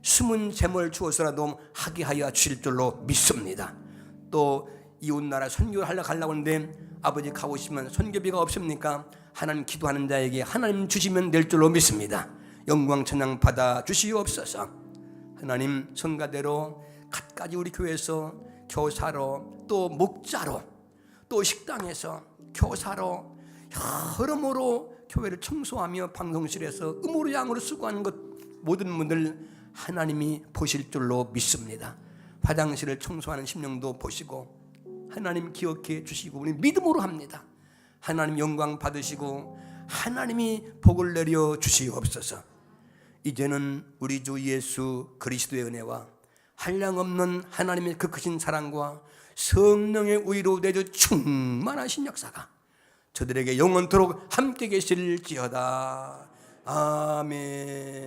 숨은 재물 주어서라도 하게 하여 주실 줄로 믿습니다. 또 이웃나라 선교를 하려고 하는데 아버지 가고 싶으면 선교비가 없습니까? 하나님 기도하는 자에게 하나님 주시면 될 줄로 믿습니다. 영광 찬양 받아 주시옵소서. 하나님 성가대로 갖가지 우리 교회에서 교사로 또 목자로 또 식당에서 교사로 여러모로 교회를 청소하며 방송실에서 음으로 양으로 수고하는 것 모든 분들 하나님이 보실 줄로 믿습니다. 화장실을 청소하는 심령도 보시고 하나님 기억해 주시고 우리 믿음으로 합니다. 하나님 영광 받으시고 하나님이 복을 내려 주시옵소서. 이제는 우리 주 예수 그리스도의 은혜와 한량없는 하나님의 그 크신 사랑과 성령의 의로 내주 충만하신 역사가 저들에게 영원토록 함께 계실지어다. 아멘.